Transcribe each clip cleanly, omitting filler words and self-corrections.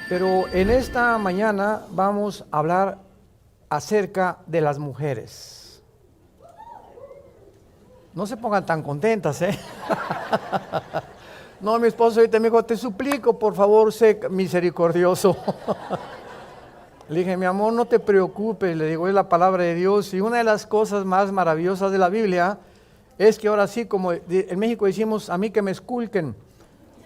Pero en esta mañana vamos a hablar acerca de las mujeres. No se pongan tan contentas, ¿eh? No, mi esposo ahorita me dijo, te suplico, por favor, sé misericordioso. Le dije, mi amor, no te preocupes, le digo, es la palabra de Dios. Y una de las cosas más maravillosas de la Biblia es que ahora sí, como en México decimos, a mí que me esculquen.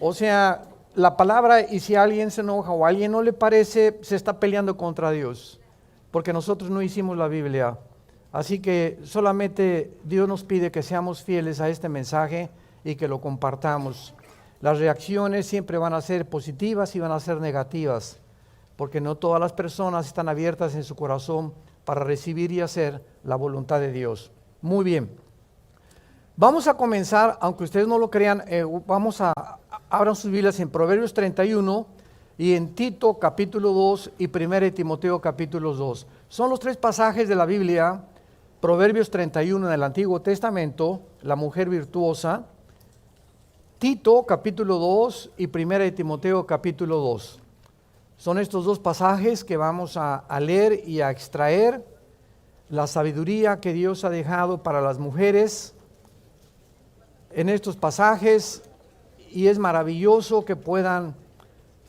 O sea, la palabra, y si alguien se enoja o a alguien no le parece, se está peleando contra Dios, porque nosotros no hicimos la Biblia. Así que solamente Dios nos pide que seamos fieles a este mensaje y que lo compartamos. Las reacciones siempre van a ser positivas y van a ser negativas, porque no todas las personas están abiertas en su corazón para recibir y hacer la voluntad de Dios. Muy bien. Vamos a comenzar, aunque ustedes no lo crean, abran sus Biblias en Proverbios 31 y en Tito capítulo 2 y 1 Timoteo capítulo 2. Son los tres pasajes de la Biblia, Proverbios 31 en el Antiguo Testamento, la mujer virtuosa, Tito capítulo 2 y 1 Timoteo capítulo 2. Son estos dos pasajes que vamos a leer y a extraer la sabiduría que Dios ha dejado para las mujeres en estos pasajes, y es maravilloso que puedan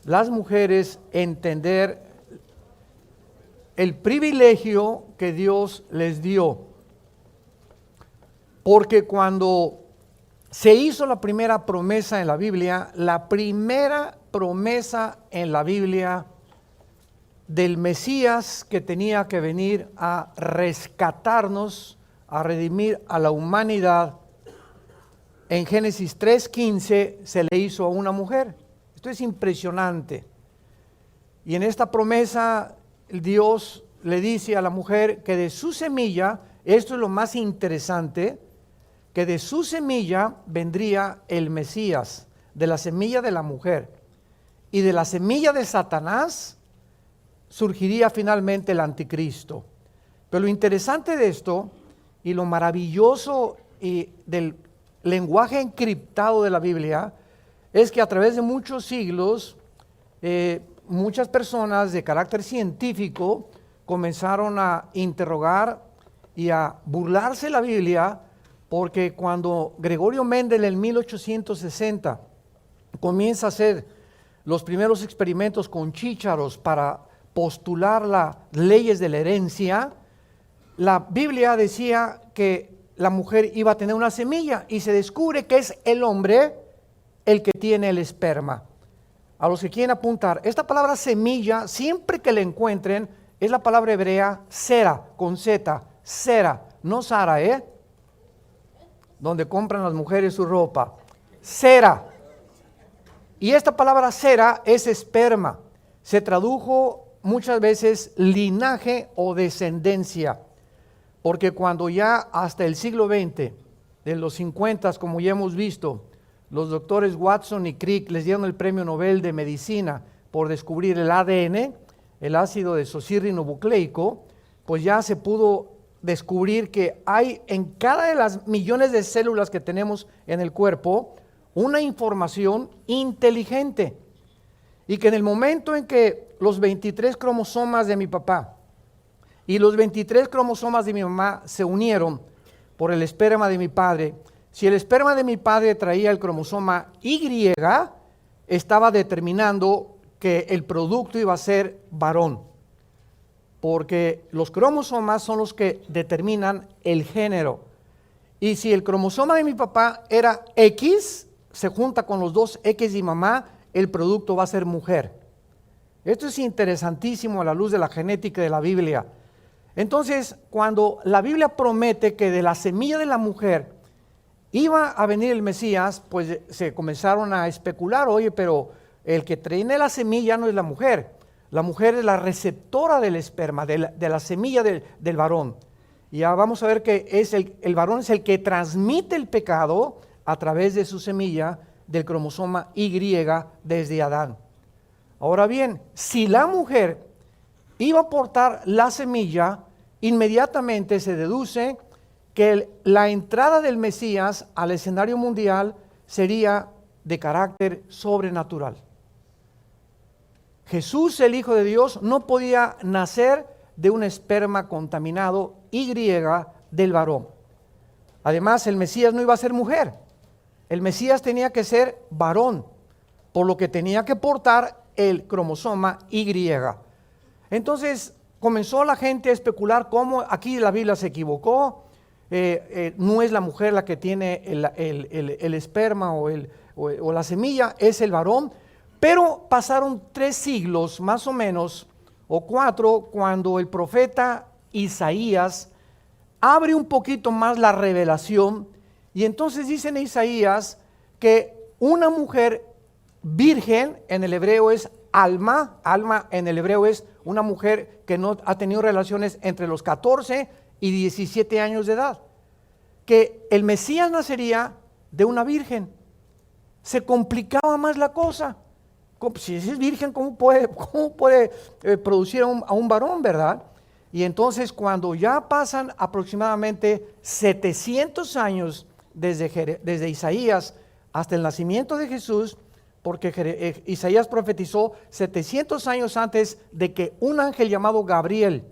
las mujeres entender el privilegio que Dios les dio. Porque cuando se hizo la primera promesa en la Biblia, la primera promesa en la Biblia del Mesías que tenía que venir a rescatarnos, a redimir a la humanidad, en Génesis 3:15 se le hizo a una mujer. Esto es impresionante. Y en esta promesa Dios le dice a la mujer que de su semilla, esto es lo más interesante, que de su semilla vendría el Mesías, de la semilla de la mujer. Y de la semilla de Satanás surgiría finalmente el anticristo. Pero lo interesante de esto y lo maravilloso del lenguaje encriptado de la Biblia es que a través de muchos siglos muchas personas de carácter científico comenzaron a interrogar y a burlarse de la Biblia, porque cuando Gregorio Mendel en 1860 comienza a hacer los primeros experimentos con chícharos para postular las leyes de la herencia, la Biblia decía que la mujer iba a tener una semilla, y se descubre que es el hombre el que tiene el esperma. A los que quieren apuntar, esta palabra semilla, siempre que la encuentren, es la palabra hebrea sera, con Z, sera, no Sara, donde compran las mujeres su ropa, sera. Y esta palabra sera es esperma, se tradujo muchas veces linaje o descendencia. Porque cuando ya hasta el siglo XX, de los 50, como ya hemos visto, los doctores Watson y Crick les dieron el premio Nobel de Medicina por descubrir el ADN, el ácido desoxirribonucleico, pues ya se pudo descubrir que hay en cada de las millones de células que tenemos en el cuerpo una información inteligente. Y que en el momento en que los 23 cromosomas de mi papá y los 23 cromosomas de mi mamá se unieron por el esperma de mi padre, si el esperma de mi padre traía el cromosoma Y, estaba determinando que el producto iba a ser varón, porque los cromosomas son los que determinan el género. Y si el cromosoma de mi papá era X, se junta con los dos X de mi mamá, el producto va a ser mujer. Esto es interesantísimo a la luz de la genética de la Biblia. Entonces, cuando la Biblia promete que de la semilla de la mujer iba a venir el Mesías, pues se comenzaron a especular, oye, pero el que tiene la semilla no es la mujer es la receptora del esperma, de la semilla del varón. Y ya vamos a ver que el varón es el que transmite el pecado a través de su semilla del cromosoma Y desde Adán. Ahora bien, si la mujer iba a portar la semilla, inmediatamente se deduce que la entrada del Mesías al escenario mundial sería de carácter sobrenatural. Jesús, el Hijo de Dios, no podía nacer de un esperma contaminado Y del varón. Además, el Mesías no iba a ser mujer. El Mesías tenía que ser varón, por lo que tenía que portar el cromosoma Y. Entonces comenzó la gente a especular cómo aquí la Biblia se equivocó. No es la mujer la que tiene el esperma o la semilla, es el varón. Pero pasaron 3 siglos más o menos, o 4, cuando el profeta Isaías abre un poquito más la revelación, y entonces dice en Isaías que una mujer virgen, en el hebreo es alma en el hebreo es una mujer que no ha tenido relaciones entre los 14 y 17 años de edad, que el Mesías nacería de una virgen. Se complicaba más la cosa. Si es virgen, ¿cómo puede producir a un varón, verdad? Y entonces cuando ya pasan aproximadamente 700 años desde Isaías hasta el nacimiento de Jesús, porque Isaías profetizó 700 años antes de que un ángel llamado Gabriel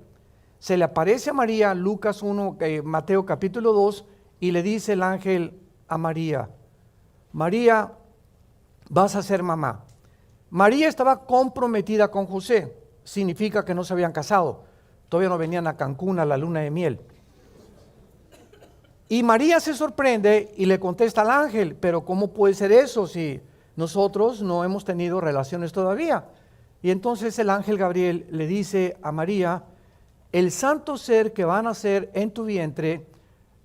se le aparece a María, Lucas 1, Mateo capítulo 2, y le dice el ángel a María, María, vas a ser mamá. María estaba comprometida con José, significa que no se habían casado, todavía no venían a Cancún a la luna de miel. Y María se sorprende y le contesta al ángel, pero ¿cómo puede ser eso si nosotros no hemos tenido relaciones todavía? Y entonces el ángel Gabriel le dice a María, el santo ser que va a nacer en tu vientre,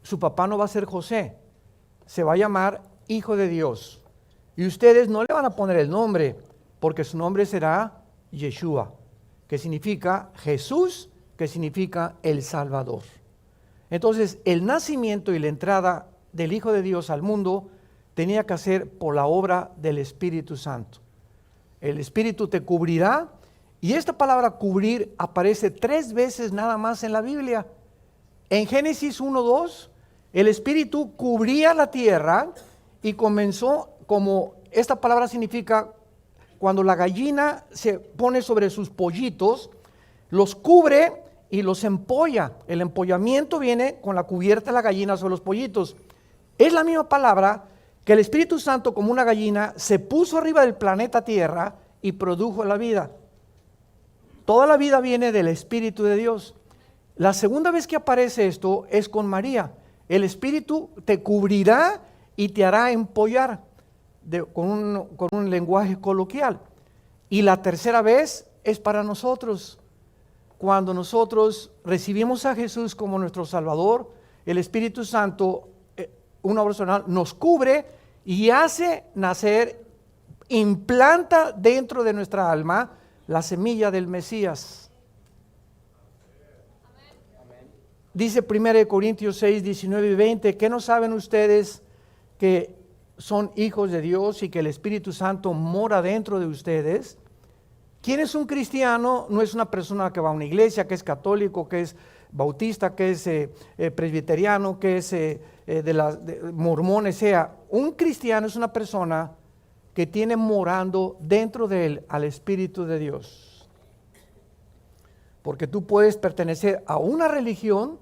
su papá no va a ser José, se va a llamar Hijo de Dios. Y ustedes no le van a poner el nombre, porque su nombre será Yeshua, que significa Jesús, que significa el Salvador. Entonces, el nacimiento y la entrada del Hijo de Dios al mundo tenía que ser por la obra del Espíritu Santo. El Espíritu te cubrirá, y esta palabra cubrir aparece 3 veces nada más en la Biblia. En Génesis 1:2, el Espíritu cubría la tierra y comenzó, como esta palabra significa, cuando la gallina se pone sobre sus pollitos, los cubre y los empolla. El empollamiento viene con la cubierta de la gallina sobre los pollitos. Es la misma palabra que el Espíritu Santo, como una gallina, se puso arriba del planeta Tierra y produjo la vida. Toda la vida viene del Espíritu de Dios. La segunda vez que aparece esto es con María. El Espíritu te cubrirá y te hará empollar, con un lenguaje coloquial. Y la tercera vez es para nosotros. Cuando nosotros recibimos a Jesús como nuestro Salvador, el Espíritu Santo, una obra personal, nos cubre y hace nacer, implanta dentro de nuestra alma la semilla del Mesías. Dice 1 Corintios 6, 19 y 20, ¿qué no saben ustedes que son hijos de Dios y que el Espíritu Santo mora dentro de ustedes? ¿Quién es un cristiano? No es una persona que va a una iglesia, que es católico, que es bautista, que es presbiteriano, que es de mormones. Un cristiano es una persona que tiene morando dentro de él al Espíritu de Dios. Porque tú puedes pertenecer a una religión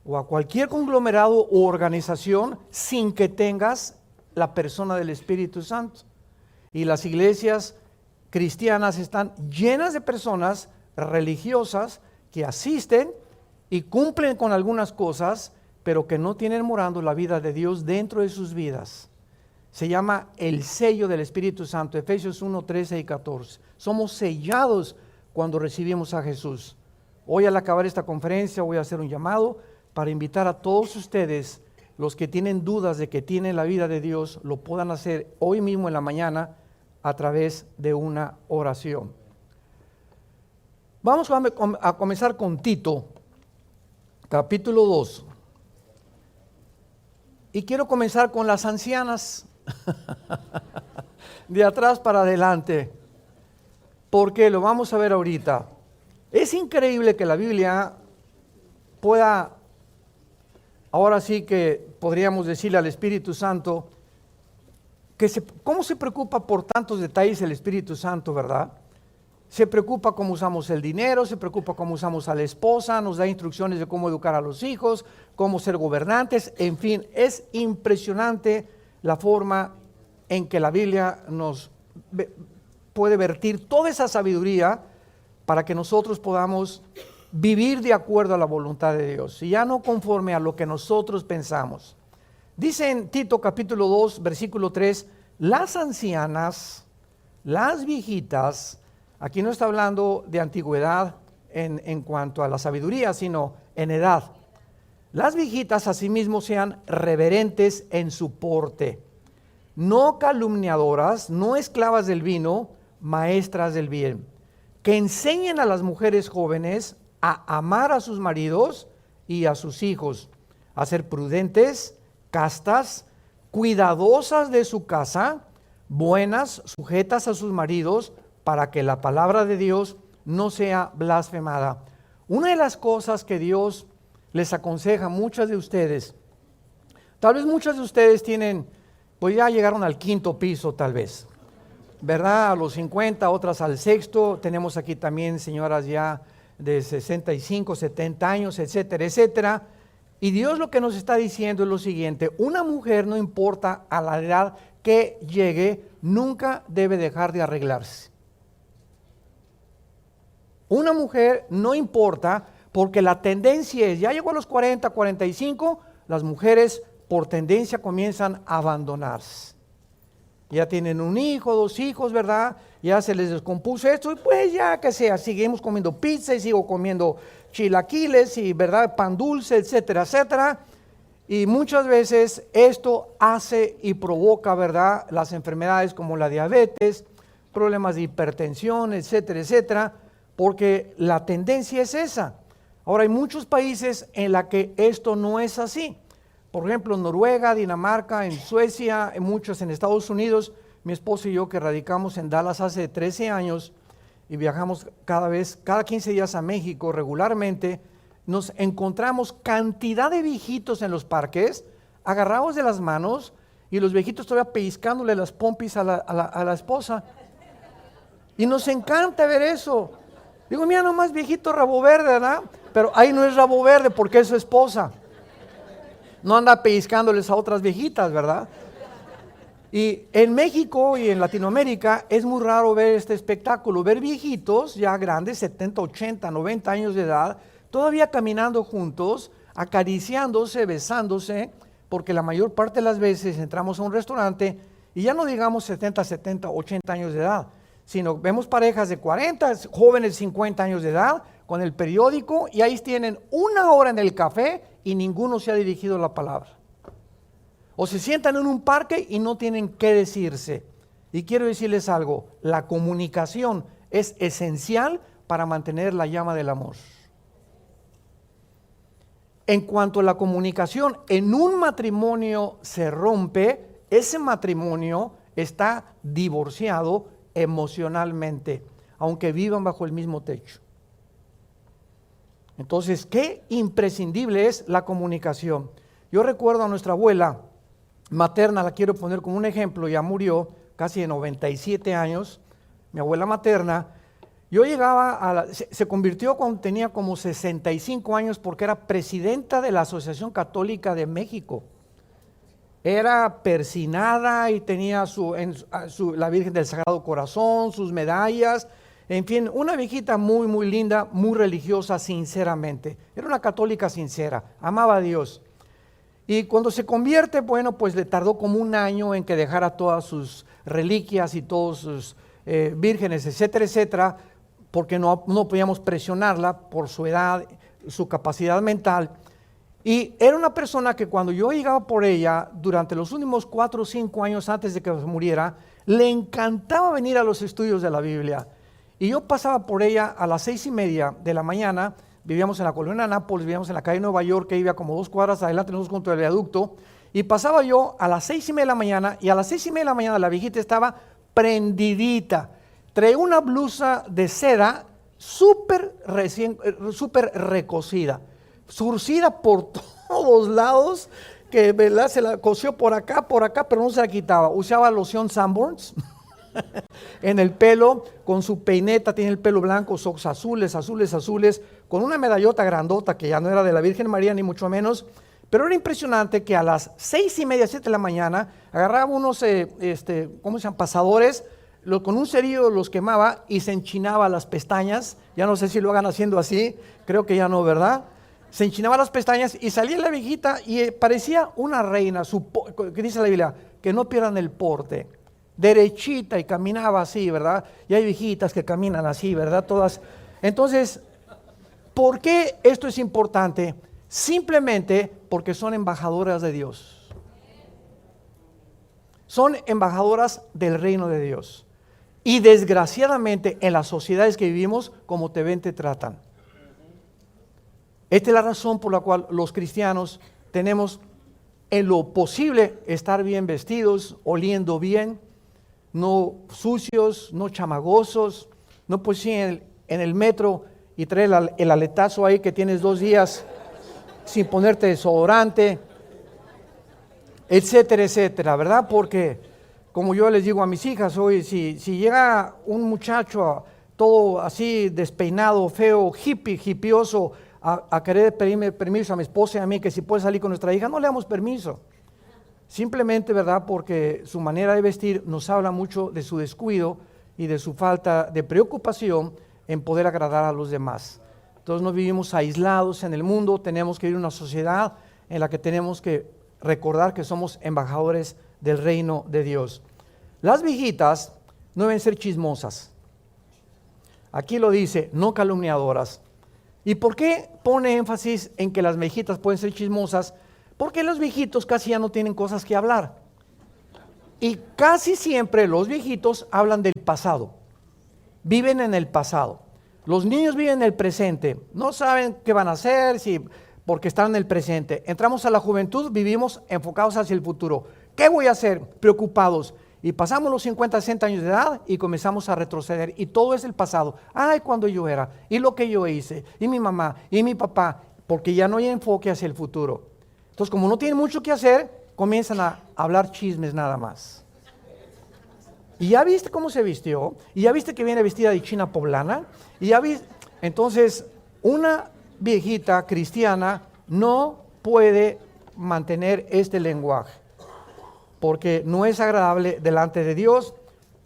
o a cualquier conglomerado u organización sin que tengas la persona del Espíritu Santo. Y las iglesias cristianas están llenas de personas religiosas que asisten y cumplen con algunas cosas, pero que no tienen morando la vida de Dios dentro de sus vidas. Se llama el sello del Espíritu Santo, Efesios 1, 13 y 14. Somos sellados cuando recibimos a Jesús. Hoy al acabar esta conferencia voy a hacer un llamado para invitar a todos ustedes, los que tienen dudas de que tienen la vida de Dios, lo puedan hacer hoy mismo en la mañana a través de una oración. Vamos a comenzar con Tito, capítulo 2. Y quiero comenzar con las ancianas, de atrás para adelante, porque lo vamos a ver ahorita. Es increíble que la Biblia pueda, ahora sí que podríamos decirle al Espíritu Santo, ¿cómo se preocupa por tantos detalles el Espíritu Santo, verdad? se preocupa cómo usamos el dinero, se preocupa cómo usamos a la esposa, nos da instrucciones de cómo educar a los hijos, cómo ser gobernantes, en fin, es impresionante la forma en que la Biblia nos puede vertir toda esa sabiduría para que nosotros podamos vivir de acuerdo a la voluntad de Dios y ya no conforme a lo que nosotros pensamos. Dice en Tito capítulo 2, versículo 3, las ancianas, las viejitas, aquí no está hablando de antigüedad en cuanto a la sabiduría, sino en edad. Las viejitas asimismo sean reverentes en su porte, no calumniadoras, no esclavas del vino, maestras del bien, que enseñen a las mujeres jóvenes a amar a sus maridos y a sus hijos, a ser prudentes, castas, cuidadosas de su casa, buenas, sujetas a sus maridos, para que la palabra de Dios no sea blasfemada. Una de las cosas que Dios les aconseja a muchas de ustedes, tal vez muchas de ustedes tienen, pues ya llegaron al 5º piso tal vez, ¿verdad? A los 50, otras al 6º, tenemos aquí también señoras ya de 65, 70 años, etcétera, etcétera. Y Dios lo que nos está diciendo es lo siguiente: una mujer, no importa a la edad que llegue, nunca debe dejar de arreglarse. Una mujer no importa, porque la tendencia es, ya llegó a los 40, 45, las mujeres por tendencia comienzan a abandonarse. Ya tienen un hijo, 2 hijos, ¿verdad? Ya se les descompuso esto, y pues ya que sea, seguimos comiendo pizza y sigo comiendo chilaquiles y, ¿verdad?, pan dulce, etcétera, etcétera. Y muchas veces esto hace y provoca, ¿verdad?, las enfermedades como la diabetes, problemas de hipertensión, etcétera, etcétera, porque la tendencia es esa. Ahora hay muchos países en la que esto no es así. Por ejemplo, en Noruega, Dinamarca, en Suecia, en muchos en Estados Unidos. Mi esposo y yo, que radicamos en Dallas hace 13 años y viajamos cada 15 días a México regularmente, nos encontramos cantidad de viejitos en los parques, agarrados de las manos, y los viejitos todavía pellizcándole las pompis a la esposa. Y nos encanta ver eso. Digo, mira nomás, viejito rabo verde, ¿verdad? Pero ahí no es rabo verde porque es su esposa. No anda pellizcándoles a otras viejitas, ¿verdad? Y en México y en Latinoamérica es muy raro ver este espectáculo, ver viejitos ya grandes, 70, 80, 90 años de edad, todavía caminando juntos, acariciándose, besándose, porque la mayor parte de las veces entramos a un restaurante y ya no digamos 70, 80 años de edad, sino vemos parejas de 40, jóvenes de 50 años de edad, con el periódico, y ahí tienen 1 hora en el café y ninguno se ha dirigido la palabra. O se sientan en un parque y no tienen qué decirse. Y quiero decirles algo, la comunicación es esencial para mantener la llama del amor. En cuanto a la comunicación en un matrimonio se rompe, ese matrimonio está divorciado emocionalmente, aunque vivan bajo el mismo techo. Entonces, qué imprescindible es la comunicación. Yo recuerdo a nuestra abuela materna, la quiero poner como un ejemplo, ya murió, casi de 97 años, mi abuela materna. Yo llegaba se convirtió cuando tenía como 65 años porque era presidenta de la Asociación Católica de México. Era persinada y tenía la Virgen del Sagrado Corazón, sus medallas, en fin, una viejita muy, muy linda, muy religiosa, sinceramente. Era una católica sincera, amaba a Dios. Y cuando se convierte, bueno, pues le tardó como 1 año en que dejara todas sus reliquias y todos sus vírgenes, etcétera, etcétera, porque no podíamos presionarla por su edad, su capacidad mental. Y era una persona que cuando yo llegaba por ella, durante los últimos 4 o 5 años antes de que muriera, le encantaba venir a los estudios de la Biblia. Y yo pasaba por ella a las 6:30 de la mañana, vivíamos en la colonia Nápoles, vivíamos en la calle Nueva York, que vivía como 2 cuadras adelante, nosotros junto al viaducto, y pasaba yo a las 6:30 de la mañana, y a las 6:30 de la mañana la viejita estaba prendidita, traía una blusa de seda súper recocida, surcida por todos lados, que, ¿verdad?, se la cosió por acá, pero no se la quitaba. Usaba loción Sanborns en el pelo, con su peineta, tiene el pelo blanco, ojos azules, azules, azules, con una medallota grandota que ya no era de la Virgen María ni mucho menos, pero era impresionante que a las 6:30, 7 de la mañana, agarraba unos, ¿cómo se llaman? Pasadores, con un cerillo los quemaba y se enchinaba las pestañas. Ya no sé si lo hagan haciendo así, creo que ya no, ¿verdad? Se enchinaba las pestañas y salía la viejita y parecía una reina, que dice la Biblia, que no pierdan el porte, derechita, y caminaba así, ¿verdad? Y hay viejitas que caminan así, ¿verdad? Todas. Entonces, ¿por qué esto es importante? Simplemente porque son embajadoras de Dios. Son embajadoras del reino de Dios. Y desgraciadamente en las sociedades que vivimos, como te ven, te tratan. Esta es la razón por la cual los cristianos tenemos en lo posible estar bien vestidos, oliendo bien, no sucios, no chamagosos, no pues sí en el metro y traer el aletazo ahí que tienes 2 días sin ponerte desodorante, etcétera, etcétera, ¿verdad? Porque como yo les digo a mis hijas hoy, si llega un muchacho todo así despeinado, feo, hippioso, a querer pedirme permiso a mi esposa y a mí que si puede salir con nuestra hija, no le damos permiso. Simplemente, ¿verdad? Porque su manera de vestir nos habla mucho de su descuido y de su falta de preocupación en poder agradar a los demás. Entonces no vivimos aislados en el mundo, tenemos que vivir en una sociedad en la que tenemos que recordar que somos embajadores del reino de Dios. Las viejitas no deben ser chismosas. Aquí lo dice, no calumniadoras. ¿Y por qué pone énfasis en que las viejitas pueden ser chismosas? Porque los viejitos casi ya no tienen cosas que hablar. Y casi siempre los viejitos hablan del pasado. Viven en el pasado. Los niños viven en el presente. No saben qué van a hacer porque están en el presente. Entramos a la juventud, vivimos enfocados hacia el futuro. ¿Qué voy a hacer? Preocupados. Y pasamos los 50, 60 años de edad y comenzamos a retroceder. Y todo es el pasado. Ay, cuando yo era. Y lo que yo hice. Y mi mamá. Y mi papá. Porque ya no hay enfoque hacia el futuro. Entonces, como no tienen mucho que hacer, comienzan a hablar chismes nada más. ¿Y ya viste cómo se vistió? ¿Y ya viste que viene vestida de china poblana? ¿Y ya viste? Entonces, una viejita cristiana no puede mantener este lenguaje, porque no es agradable delante de Dios.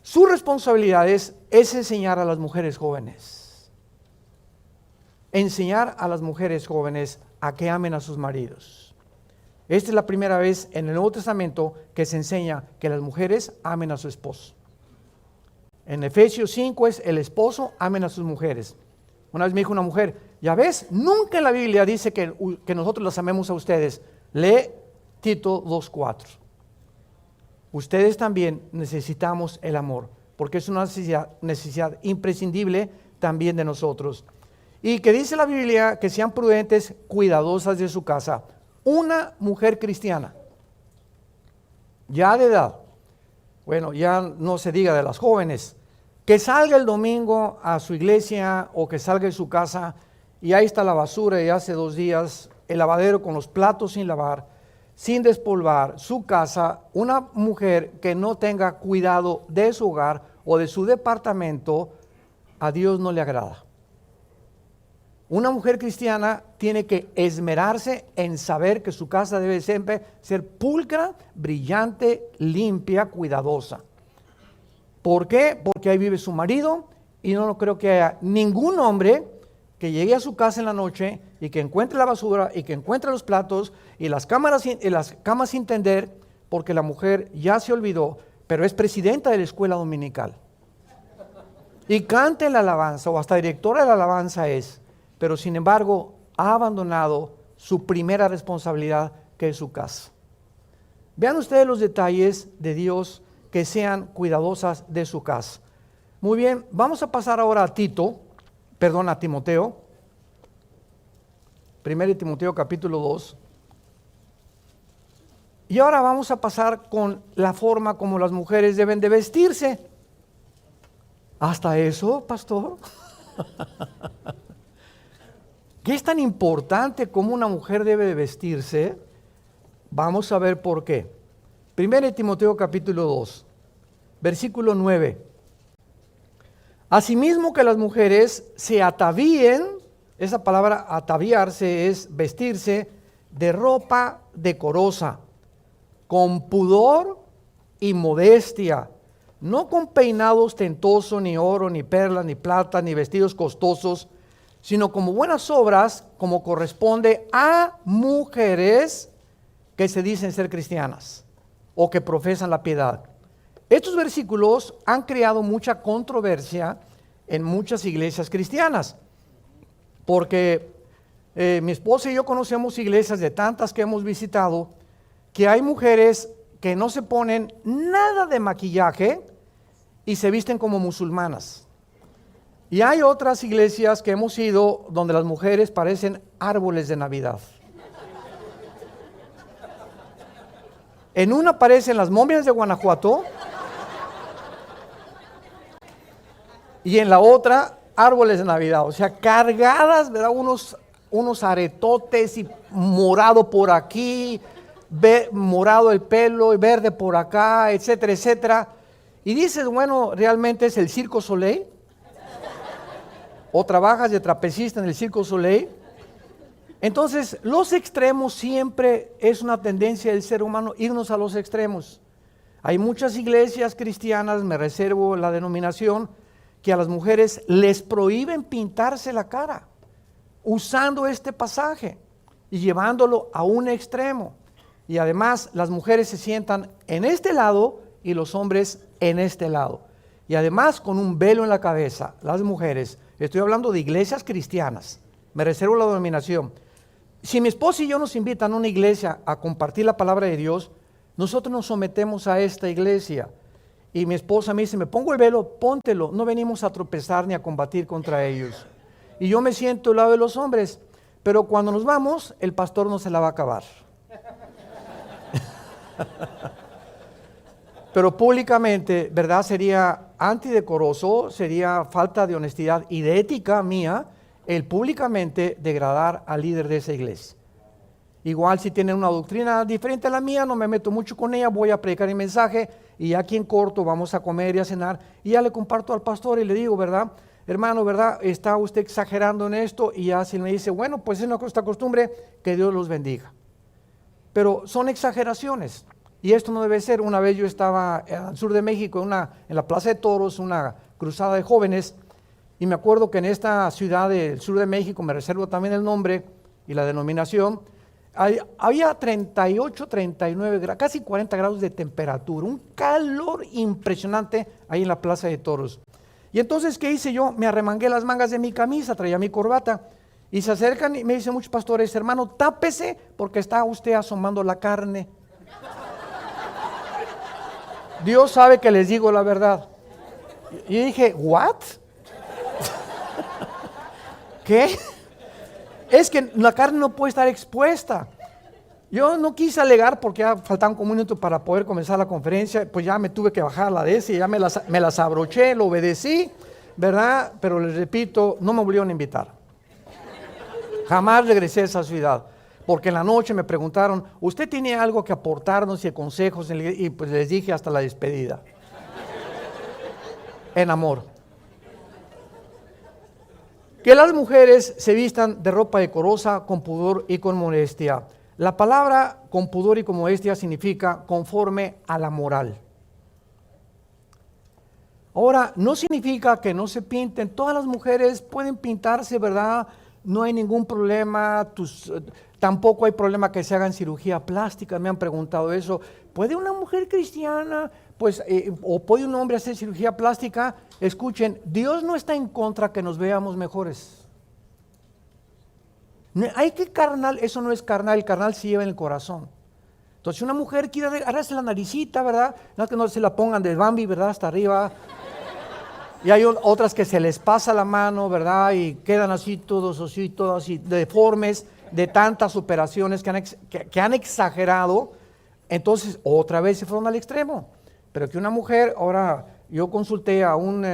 Su responsabilidad es enseñar a las mujeres jóvenes. Enseñar a las mujeres jóvenes a que amen a sus maridos. Esta es la primera vez en el Nuevo Testamento que se enseña que las mujeres amen a su esposo. En Efesios 5 es el esposo amen a sus mujeres. Una vez me dijo una mujer, ya ves, nunca en la Biblia dice que nosotros las amemos a ustedes. Lee Tito 2:4. Ustedes también necesitamos el amor, porque es una necesidad imprescindible también de nosotros. Y que dice la Biblia que sean prudentes, cuidadosas de su casa. Una mujer cristiana, ya de edad, bueno, ya no se diga de las jóvenes, que salga el domingo a su iglesia o que salga de su casa y ahí está la basura de hace 2 días, el lavadero con los platos sin lavar, sin despolvar, su casa. Una mujer que no tenga cuidado de su hogar o de su departamento, a Dios no le agrada. Una mujer cristiana tiene que esmerarse en saber que su casa debe siempre ser pulcra, brillante, limpia, cuidadosa. ¿Por qué? Porque ahí vive su marido y no creo que haya ningún hombre que llegue a su casa en la noche y que encuentre la basura y que encuentre los platos y las camas sin tender, porque la mujer ya se olvidó, pero es presidenta de la escuela dominical. Y cante la alabanza o hasta directora de la alabanza es. Pero sin embargo ha abandonado su primera responsabilidad, que es su casa. Vean ustedes los detalles de Dios, que sean cuidadosas de su casa. Muy bien, vamos a pasar ahora a Timoteo. 1 Timoteo capítulo 2. Y ahora vamos a pasar con la forma como las mujeres deben de vestirse. ¿Hasta eso, pastor? ¿Qué es tan importante como una mujer debe de vestirse? Vamos a ver por qué. 1 Timoteo capítulo 2. Versículo 9. Asimismo que las mujeres se atavíen, esa palabra ataviarse es vestirse de ropa decorosa, con pudor y modestia, no con peinado ostentoso, ni oro, ni perlas, ni plata, ni vestidos costosos, sino como buenas obras, como corresponde a mujeres que se dicen ser cristianas o que profesan la piedad. Estos versículos han creado mucha controversia en muchas iglesias cristianas, porque mi esposa y yo conocemos iglesias de tantas que hemos visitado, que hay mujeres que no se ponen nada de maquillaje y se visten como musulmanas. Y hay otras iglesias que hemos ido donde las mujeres parecen árboles de Navidad. En una aparecen las momias de Guanajuato y en la otra árboles de Navidad, o sea, cargadas, ¿verdad? Unos aretotes y morado por aquí, morado el pelo y verde por acá, etcétera, etcétera. Y dices, bueno, ¿realmente es el Circo Soleil? ¿O trabajas de trapecista en el Circo Soleil? Entonces, los extremos siempre es una tendencia del ser humano, irnos a los extremos. Hay muchas iglesias cristianas, me reservo la denominación, que a las mujeres les prohíben pintarse la cara, usando este pasaje y llevándolo a un extremo. Y además, las mujeres se sientan en este lado y los hombres en este lado. Y además, con un velo en la cabeza, las mujeres. Estoy hablando de iglesias cristianas, me reservo la denominación. Si mi esposa y yo nos invitan a una iglesia a compartir la palabra de Dios, nosotros nos sometemos a esta iglesia. Y mi esposa me dice, me pongo el velo, póntelo, no venimos a tropezar ni a combatir contra ellos. Y yo me siento al lado de los hombres, pero cuando nos vamos, el pastor no se la va a acabar. Pero públicamente, ¿verdad? Sería antidecoroso, sería falta de honestidad y de ética mía el públicamente degradar al líder de esa iglesia. Igual si tienen una doctrina diferente a la mía, no me meto mucho con ella, voy a predicar el mensaje y aquí en corto vamos a comer y a cenar y ya le comparto al pastor y le digo, ¿verdad? Hermano, ¿verdad? ¿Está usted exagerando en esto? Y ya si me dice, bueno, pues es nuestra costumbre, que Dios los bendiga. Pero son exageraciones. Y esto no debe ser. Una vez yo estaba al sur de México, en la Plaza de Toros, una cruzada de jóvenes, y me acuerdo que en esta ciudad del sur de México, me reservo también el nombre y la denominación, había 38, 39 grados, casi 40 grados de temperatura, un calor impresionante ahí en la Plaza de Toros. Y entonces, ¿qué hice yo? Me arremangué las mangas de mi camisa, traía mi corbata, y se acercan y me dicen muchos pastores, hermano, tápese porque está usted asomando la carne. Dios sabe que les digo la verdad. Y dije, ¿what? ¿Qué? Es que la carne no puede estar expuesta. Yo no quise alegar porque ya faltaba como un minuto para poder comenzar la conferencia, pues ya me tuve que bajar la de ese, y ya me las abroché, lo obedecí, ¿verdad? Pero les repito, no me volvieron a invitar. Jamás regresé a esa ciudad. Porque en la noche me preguntaron, ¿usted tiene algo que aportarnos y consejos? Y pues les dije hasta la despedida. En amor. Que las mujeres se vistan de ropa decorosa, con pudor y con modestia. La palabra con pudor y con modestia significa conforme a la moral. Ahora, no significa que no se pinten. Todas las mujeres pueden pintarse, ¿verdad? No hay ningún problema. Tampoco hay problema que se hagan cirugía plástica, me han preguntado eso. ¿Puede una mujer cristiana, o puede un hombre hacer cirugía plástica? Escuchen, Dios no está en contra que nos veamos mejores. Hay que carnal, eso no es carnal, el carnal se lleva en el corazón. Entonces, si una mujer quiere agarrarse la naricita, ¿verdad? No que no se la pongan de Bambi, ¿verdad? Hasta arriba. Y hay otras que se les pasa la mano, ¿verdad? Y quedan así, todos así, deformes, de tantas operaciones que han exagerado. Entonces, otra vez se fueron al extremo. Pero que una mujer, ahora yo consulté a un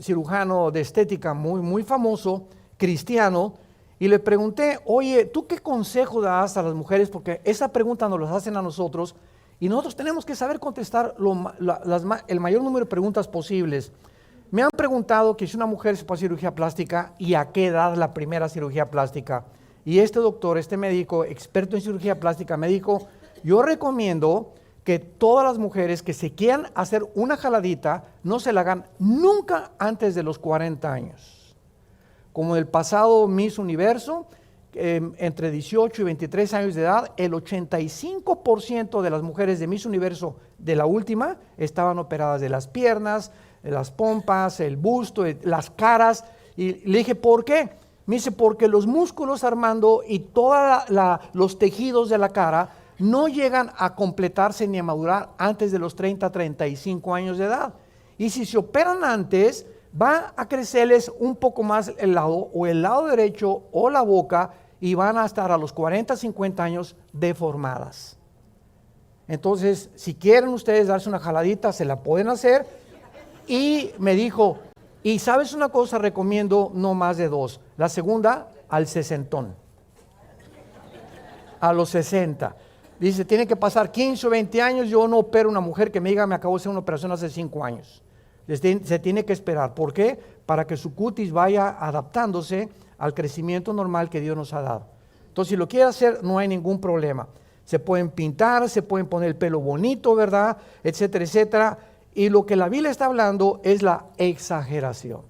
cirujano de estética muy, muy famoso, cristiano, y le pregunté, oye, ¿tú qué consejo das a las mujeres? Porque esa pregunta nos la hacen a nosotros, Y nosotros tenemos que saber contestar el mayor número de preguntas posibles. Me han preguntado que si una mujer se puede hacer cirugía plástica y a qué edad la primera cirugía plástica. Y este doctor, este médico, experto en cirugía plástica, me dijo, yo recomiendo que todas las mujeres que se quieran hacer una jaladita no se la hagan nunca antes de los 40 años. Como en el pasado Miss Universo, entre 18 y 23 años de edad, el 85% de las mujeres de Miss Universo de la última estaban operadas de las piernas, de las pompas, el busto, las caras. Y le dije, ¿por qué? Me dice, porque los músculos, Armando, y todos los tejidos de la cara no llegan a completarse ni a madurar antes de los 30, 35 años de edad. Y si se operan antes, va a crecerles un poco más el lado derecho o la boca, y van a estar a los 40, 50 años deformadas. Entonces, si quieren ustedes darse una jaladita, se la pueden hacer. Y me dijo, y sabes una cosa, recomiendo no más de 2. La segunda, al 60. A los 60. Dice, tiene que pasar 15 o 20 años, yo no opero a una mujer que me diga, me acabo de hacer una operación hace 5 años. Se tiene que esperar. ¿Por qué? Para que su cutis vaya adaptándose al crecimiento normal que Dios nos ha dado. Entonces, si lo quiere hacer, no hay ningún problema. Se pueden pintar, se pueden poner el pelo bonito, ¿verdad? Etcétera, etcétera. Y lo que la Biblia está hablando es la exageración.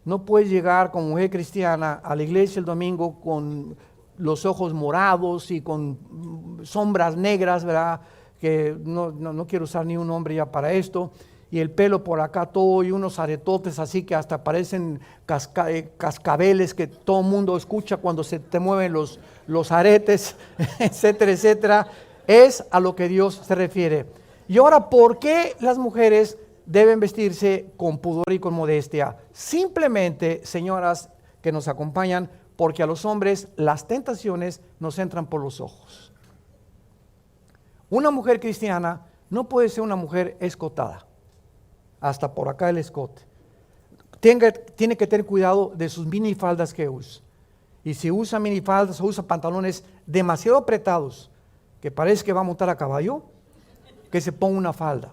No puedes llegar como mujer cristiana a la iglesia el domingo con los ojos morados y con sombras negras, ¿verdad? Que no quiero usar ni un nombre ya para esto. Y el pelo por acá todo, y unos aretotes así que hasta parecen cascabeles que todo el mundo escucha cuando se te mueven los aretes, etcétera, etcétera. Es a lo que Dios se refiere. Y ahora, ¿por qué las mujeres deben vestirse con pudor y con modestia? Simplemente, señoras que nos acompañan, porque a los hombres las tentaciones nos entran por los ojos. Una mujer cristiana no puede ser una mujer escotada, hasta por acá el escote. Tiene que tener cuidado de sus minifaldas que usa. Y si usa minifaldas o usa pantalones demasiado apretados, que parece que va a montar a caballo, que se ponga una falda.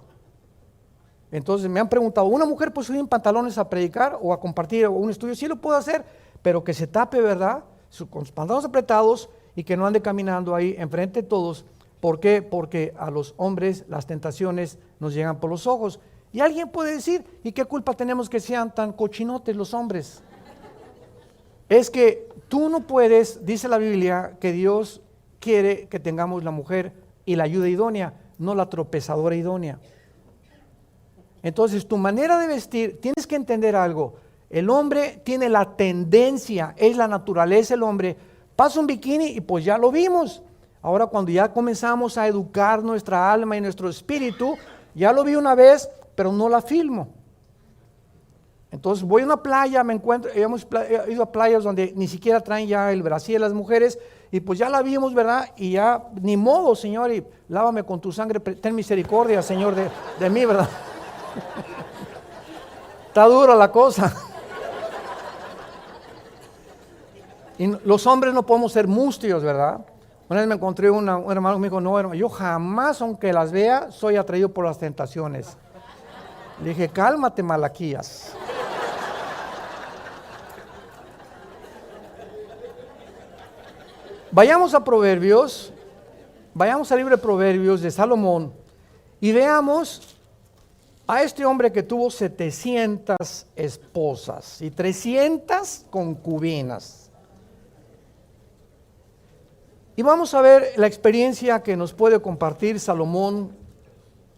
Entonces me han preguntado, ¿una mujer puede subir en pantalones a predicar o a compartir un estudio? Sí lo puede hacer, pero que se tape, ¿verdad? Con sus pantalones apretados y que no ande caminando ahí enfrente de todos. ¿Por qué? Porque a los hombres las tentaciones nos llegan por los ojos. Y alguien puede decir, ¿y qué culpa tenemos que sean tan cochinotes los hombres? Es que tú no puedes, dice la Biblia, que Dios quiere que tengamos la mujer y la ayuda idónea, no la tropezadora idónea. Entonces, tu manera de vestir, tienes que entender algo. El hombre tiene la tendencia, es la naturaleza del hombre. Pasa un bikini y pues ya lo vimos. Ahora cuando ya comenzamos a educar nuestra alma y nuestro espíritu, ya lo vi una vez, pero no la filmo. Entonces voy a una playa, hemos ido a playas donde ni siquiera traen ya el brasier las mujeres, y pues ya la vimos, ¿verdad? Y ya, ni modo, Señor, y lávame con tu sangre, ten misericordia, Señor, de mí, ¿verdad? Está dura la cosa. Y los hombres no podemos ser mustios, ¿verdad? Una vez me encontré un hermano que me dijo, no, hermano, yo jamás, aunque las vea, soy atraído por las tentaciones. Le dije, cálmate, Malaquías. Vayamos a Proverbios, vayamos al libro de Proverbios de Salomón y veamos a este hombre que tuvo 700 esposas y 300 concubinas. Y vamos a ver la experiencia que nos puede compartir Salomón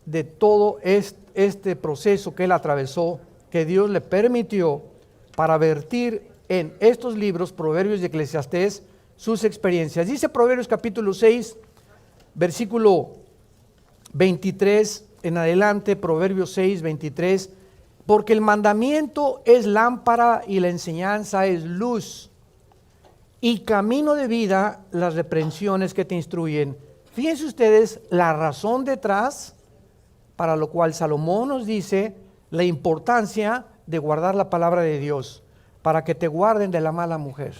de todo este proceso que él atravesó, que Dios le permitió para vertir en estos libros, Proverbios y Eclesiastés, sus experiencias. Dice Proverbios capítulo 6, versículo 23 en adelante, Proverbios 6, 23, porque el mandamiento es lámpara y la enseñanza es luz, y camino de vida las reprensiones que te instruyen. Fíjense ustedes la razón detrás, para lo cual Salomón nos dice la importancia de guardar la palabra de Dios, para que te guarden de la mala mujer.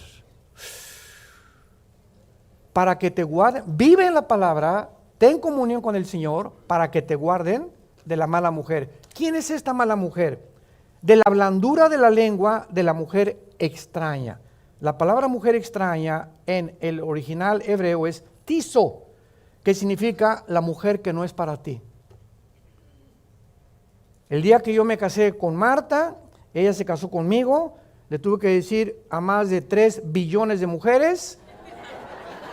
Para que te guarden, vive en la palabra ten comunión con el Señor para que te guarden de la mala mujer. ¿Quién es esta mala mujer? De la blandura de la lengua de la mujer extraña. La palabra mujer extraña en el original hebreo es tiso, que significa la mujer que no es para ti. El día que yo me casé con Marta, ella se casó conmigo, le tuve que decir a más de 3 billones de mujeres,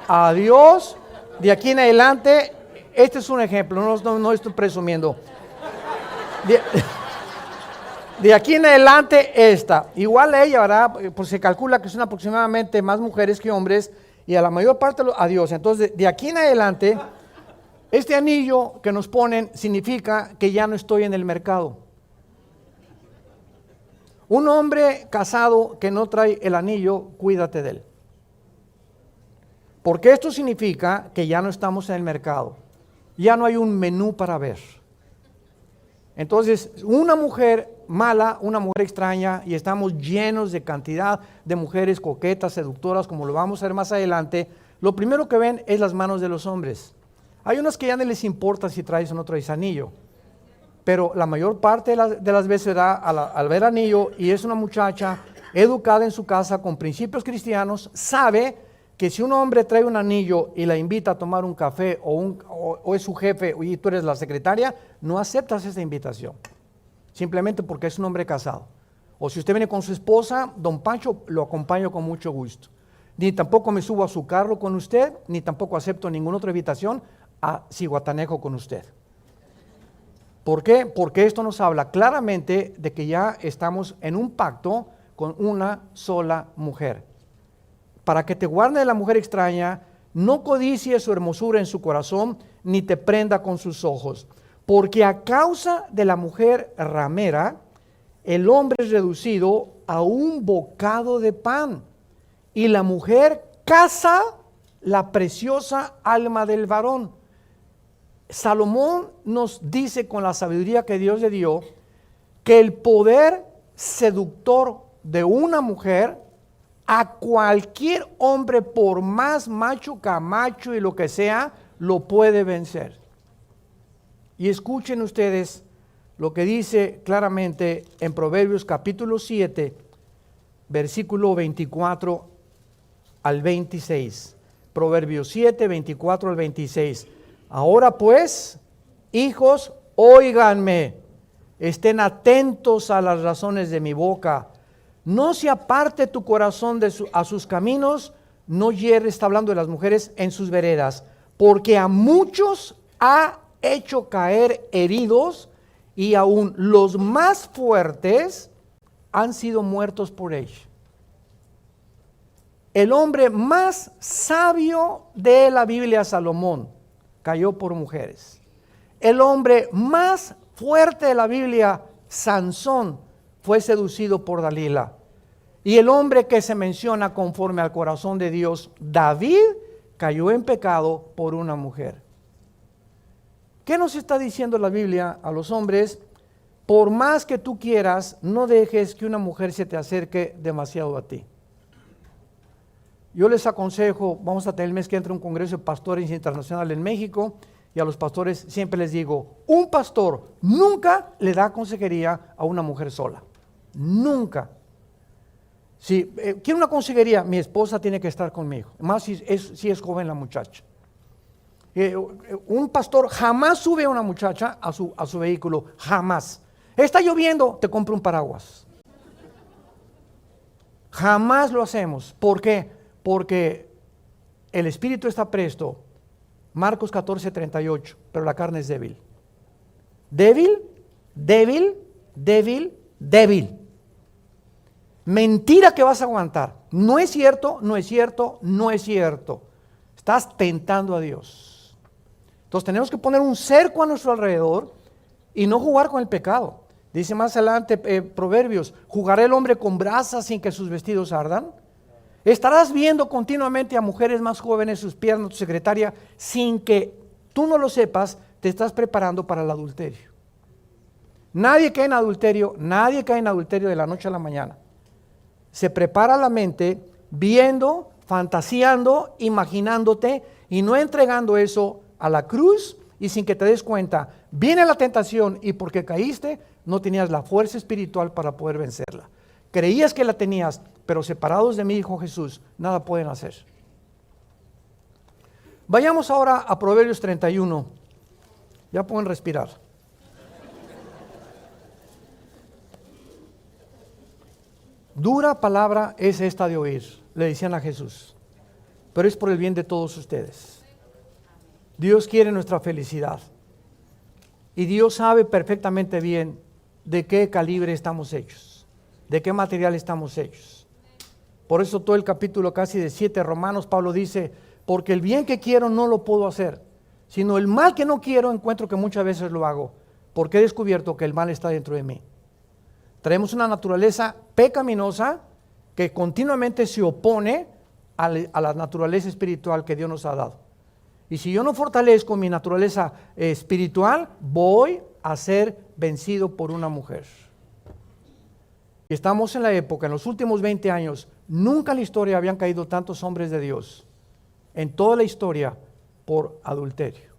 adiós, de aquí en adelante, este es un ejemplo, no estoy presumiendo. De aquí en adelante esta, igual a ella, ¿verdad? Pues se calcula que son aproximadamente más mujeres que hombres y a la mayor parte adiós. Entonces, de aquí en adelante, este anillo que nos ponen significa que ya no estoy en el mercado. Un hombre casado que no trae el anillo, cuídate de él. Porque esto significa que ya no estamos en el mercado. Ya no hay un menú para ver. Entonces, una mujer mala, una mujer extraña, y estamos llenos de cantidad de mujeres coquetas, seductoras, como lo vamos a ver más adelante, lo primero que ven es las manos de los hombres. Hay unas que ya no les importa si traes o no traes anillo, pero la mayor parte de las veces al ver anillo, y es una muchacha educada en su casa con principios cristianos, sabe que si un hombre trae un anillo y la invita a tomar un café o es su jefe y tú eres la secretaria, no aceptas esa invitación, simplemente porque es un hombre casado. O si usted viene con su esposa, don Pancho, lo acompaño con mucho gusto. Ni tampoco me subo a su carro con usted, ni tampoco acepto ninguna otra invitación a Cihuatanejo con usted. ¿Por qué? Porque esto nos habla claramente de que ya estamos en un pacto con una sola mujer. Para que te guarde de la mujer extraña, no codicies su hermosura en su corazón, ni te prenda con sus ojos. Porque a causa de la mujer ramera, el hombre es reducido a un bocado de pan, y la mujer caza la preciosa alma del varón. Salomón nos dice con la sabiduría que Dios le dio, que el poder seductor de una mujer a cualquier hombre, por más macho, camacho y lo que sea, lo puede vencer. Y escuchen ustedes lo que dice claramente en Proverbios capítulo 7, versículo 24 al 26. Proverbios 7, 24 al 26. Ahora pues, hijos, óiganme, estén atentos a las razones de mi boca. No se aparte tu corazón a sus caminos, no hierres, está hablando de las mujeres, en sus veredas, porque a muchos ha hecho caer heridos, y aún los más fuertes han sido muertos por ella. El hombre más sabio de la Biblia, Salomón, cayó por mujeres. El hombre más fuerte de la Biblia, Sansón, fue seducido por Dalila. Y el hombre que se menciona conforme al corazón de Dios, David, cayó en pecado por una mujer. ¿Qué nos está diciendo la Biblia a los hombres? Por más que tú quieras, no dejes que una mujer se te acerque demasiado a ti. Yo les aconsejo, vamos a tener el mes que entra un congreso de pastores internacional en México, y a los pastores siempre les digo, un pastor nunca le da consejería a una mujer sola. Nunca. Si quiero una consejería, mi esposa tiene que estar conmigo, más si es joven la muchacha. Un pastor jamás sube a una muchacha a su vehículo, jamás. Está lloviendo, te compro un paraguas. Jamás lo hacemos. ¿Por qué? Porque el espíritu está presto, Marcos 14, 38, pero la carne es débil. Débil, débil, débil, débil. Mentira que vas a aguantar. No es cierto, no es cierto, no es cierto. Estás tentando a Dios. Entonces tenemos que poner un cerco a nuestro alrededor y no jugar con el pecado. Dice más adelante Proverbios, ¿jugará el hombre con brasas sin que sus vestidos ardan? Estarás viendo continuamente a mujeres más jóvenes, sus piernas, tu secretaria, sin que tú no lo sepas, te estás preparando para el adulterio. Nadie cae en adulterio de la noche a la mañana. Se prepara la mente viendo, fantaseando, imaginándote y no entregando eso a la cruz y sin que te des cuenta, viene la tentación y porque caíste, no tenías la fuerza espiritual para poder vencerla. Creías que la tenías, pero separados de mí, dijo Jesús, nada pueden hacer. Vayamos ahora a Proverbios 31. Ya pueden respirar. Dura palabra es esta de oír, le decían a Jesús, pero es por el bien de todos ustedes. Dios quiere nuestra felicidad y Dios sabe perfectamente bien de qué calibre estamos hechos, de qué material estamos hechos. Por eso todo el capítulo casi de 7 Romanos, Pablo dice, porque el bien que quiero no lo puedo hacer, sino el mal que no quiero encuentro que muchas veces lo hago, porque he descubierto que el mal está dentro de mí. Traemos una naturaleza pecaminosa que continuamente se opone a la naturaleza espiritual que Dios nos ha dado. Y si yo no fortalezco mi naturaleza espiritual, voy a ser vencido por una mujer. Estamos en la época, en los últimos 20 años, nunca en la historia habían caído tantos hombres de Dios, en toda la historia, por adulterio.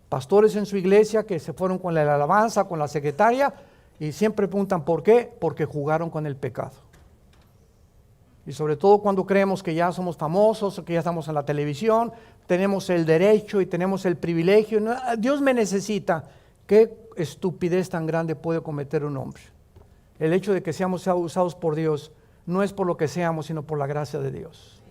Pastores en su iglesia que se fueron con la alabanza, con la secretaria, y siempre preguntan ¿por qué? Porque jugaron con el pecado. Y sobre todo cuando creemos que ya somos famosos, que ya estamos en la televisión, tenemos el derecho y tenemos el privilegio. No, Dios me necesita. ¿Qué estupidez tan grande puede cometer un hombre? El hecho de que seamos usados por Dios no es por lo que seamos, sino por la gracia de Dios.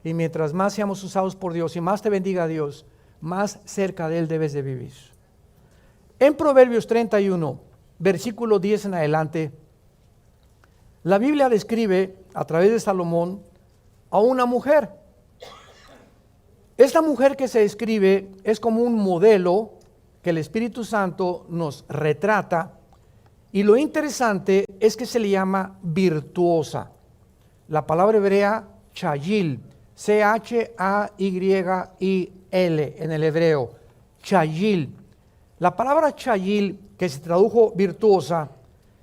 Y mientras más seamos usados por Dios y más te bendiga Dios, más cerca de Él debes de vivir. En Proverbios 31, versículo 10 en adelante, la Biblia describe a través de Salomón a una mujer. Esta mujer que se describe es como un modelo que el Espíritu Santo nos retrata, y lo interesante es que se le llama virtuosa. La palabra hebrea chayil, C-H-A-Y-I-L en el hebreo, chayil. La palabra chayil, que se tradujo virtuosa,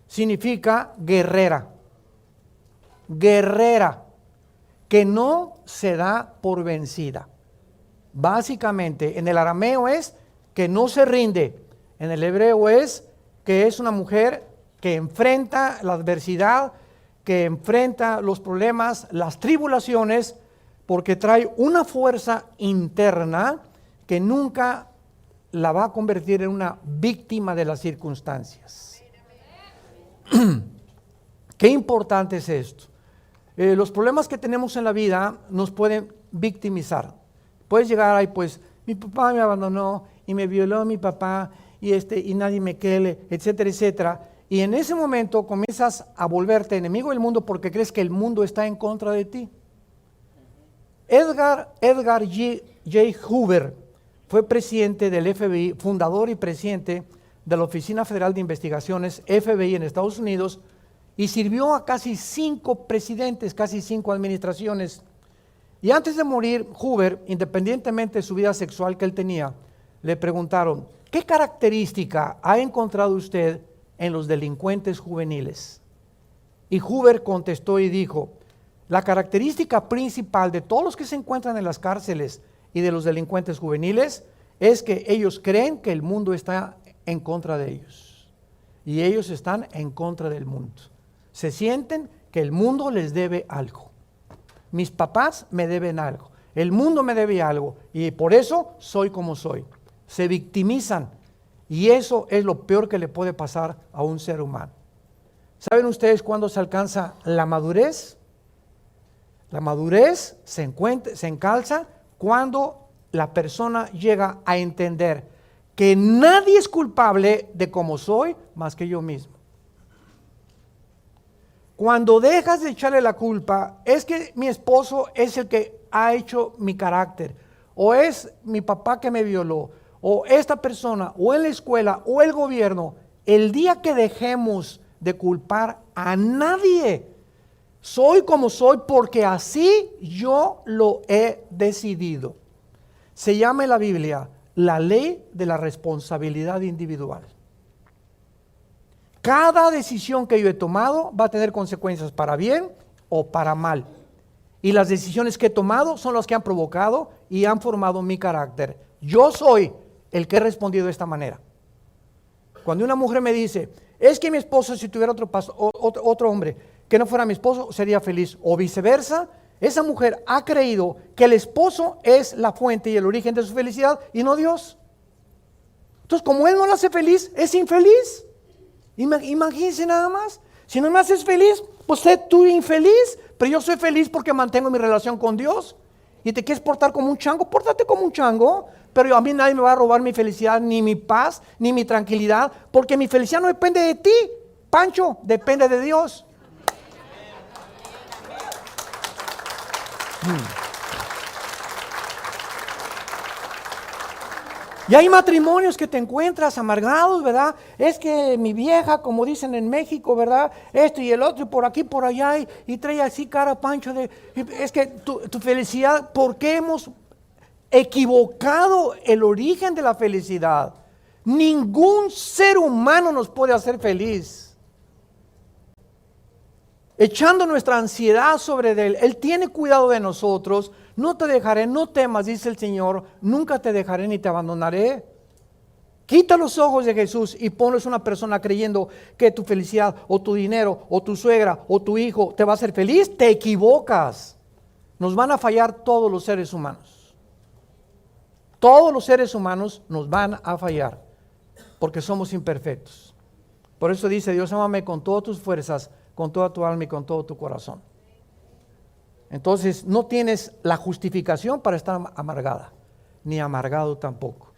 significa guerrera. Guerrera, que no se da por vencida. Básicamente, en el arameo es que no se rinde. En el hebreo es que es una mujer que enfrenta la adversidad, que enfrenta los problemas, las tribulaciones, porque trae una fuerza interna que nunca la va a convertir en una víctima de las circunstancias. Qué importante es esto. Los problemas que tenemos en la vida nos pueden victimizar. Puedes llegar ahí, pues, mi papá me abandonó y me violó mi papá y nadie me quiere, etcétera, etcétera. Y en ese momento comienzas a volverte enemigo del mundo porque crees que el mundo está en contra de ti. Edgar J. Hoover fue presidente del FBI, fundador y presidente de la Oficina Federal de Investigaciones, FBI en Estados Unidos, y sirvió a casi 5 presidentes, casi 5 administraciones. Y antes de morir, Hoover, independientemente de su vida sexual que él tenía, le preguntaron, ¿qué característica ha encontrado usted en los delincuentes juveniles? Y Hoover contestó y dijo, la característica principal de todos los que se encuentran en las cárceles y de los delincuentes juveniles es que ellos creen que el mundo está en contra de ellos. Y ellos están en contra del mundo. Se sienten que el mundo les debe algo. Mis papás me deben algo. El mundo me debe algo. Y por eso soy como soy. Se victimizan. Y eso es lo peor que le puede pasar a un ser humano. ¿Saben ustedes cuándo se alcanza la madurez? La madurez se encalza cuando la persona llega a entender que nadie es culpable de cómo soy más que yo mismo. Cuando dejas de echarle la culpa, es que mi esposo es el que ha hecho mi carácter, o es mi papá que me violó, o esta persona, o en la escuela, o el gobierno. El día que dejemos de culpar a nadie, soy como soy porque así yo lo he decidido. Se llama en la Biblia la ley de la responsabilidad individual. Cada decisión que yo he tomado va a tener consecuencias para bien o para mal. Y las decisiones que he tomado son las que han provocado y han formado mi carácter. Yo soy el que he respondido de esta manera. Cuando una mujer me dice, es que mi esposo, si tuviera otro hombre que no fuera mi esposo, sería feliz, o viceversa, esa mujer ha creído que el esposo es la fuente y el origen de su felicidad y no Dios. Entonces, como él no la hace feliz, es infeliz. Imagínense nada más. Si no me haces feliz, pues sé tú infeliz, pero yo soy feliz porque mantengo mi relación con Dios. Y te quieres portar como un chango, pórtate como un chango. Pero a mí nadie me va a robar mi felicidad, ni mi paz, ni mi tranquilidad, porque mi felicidad no depende de ti, Pancho, depende de Dios. Y hay matrimonios que te encuentras amargados, ¿verdad? Es que mi vieja, como dicen en México, ¿verdad? Esto y el otro, y por aquí, por allá, y trae así cara Pancho es que tu felicidad, ¿por qué hemos equivocado el origen de la felicidad? Ningún ser humano nos puede hacer feliz. Echando nuestra ansiedad sobre él, Él tiene cuidado de nosotros. No te dejaré, no temas, dice el Señor, nunca te dejaré ni te abandonaré. Quita los ojos de Jesús y ponles una persona creyendo que tu felicidad o tu dinero o tu suegra o tu hijo te va a hacer feliz. Te equivocas. Nos van a fallar todos los seres humanos. Todos los seres humanos nos van a fallar porque somos imperfectos. Por eso dice Dios, ámame con todas tus fuerzas, con toda tu alma y con todo tu corazón. Entonces no tienes la justificación para estar amargada, ni amargado tampoco.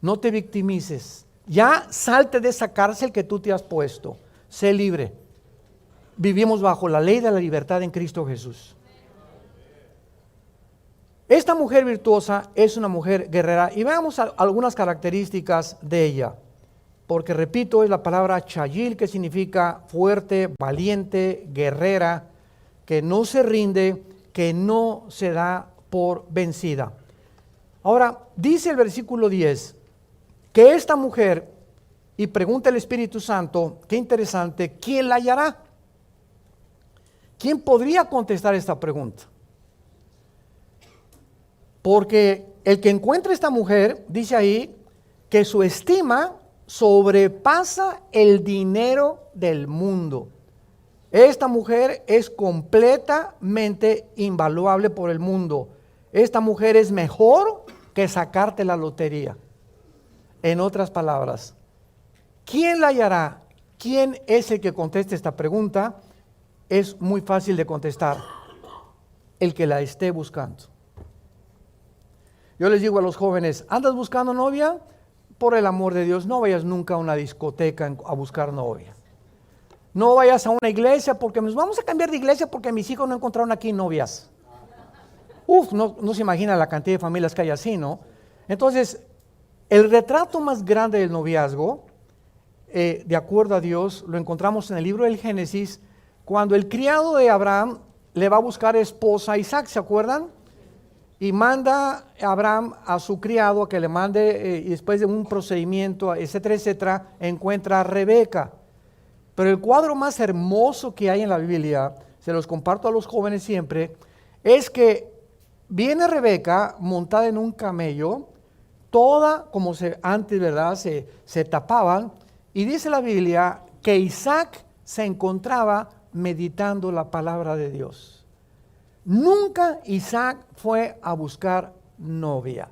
No te victimices. Ya salte de esa cárcel que tú te has puesto. Sé libre. Vivimos bajo la ley de la libertad en Cristo Jesús. Esta mujer virtuosa es una mujer guerrera y veamos algunas características de ella. Porque repito, es la palabra chayil, que significa fuerte, valiente, guerrera, que no se rinde, que no se da por vencida. Ahora, dice el versículo 10, que esta mujer, y pregunta el Espíritu Santo, qué interesante, ¿quién la hallará? ¿Quién podría contestar esta pregunta? Porque el que encuentra esta mujer, dice ahí, que su estima sobrepasa el dinero del mundo. Esta mujer es completamente invaluable por el mundo. Esta mujer es mejor que sacarte la lotería. En otras palabras, ¿quién la hallará? ¿Quién es el que conteste esta pregunta? Es muy fácil de contestar. El que la esté buscando. Yo les digo a los jóvenes, ¿andas buscando novia? Por el amor de Dios, no vayas nunca a una discoteca a buscar novia. No vayas a una iglesia porque nos vamos a cambiar de iglesia porque mis hijos no encontraron aquí novias. No se imagina la cantidad de familias que hay así, ¿no? Entonces, el retrato más grande del noviazgo, de acuerdo a Dios, lo encontramos en el libro del Génesis, cuando el criado de Abraham le va a buscar esposa a Isaac, ¿se acuerdan? Y manda a Abraham a su criado a que le mande, y después de un procedimiento, etcétera, etcétera, encuentra a Rebeca. Pero el cuadro más hermoso que hay en la Biblia, se los comparto a los jóvenes siempre, es que viene Rebeca montada en un camello, toda como antes, ¿verdad? Se tapaban, y dice la Biblia que Isaac se encontraba meditando la palabra de Dios. Nunca Isaac fue a buscar novia.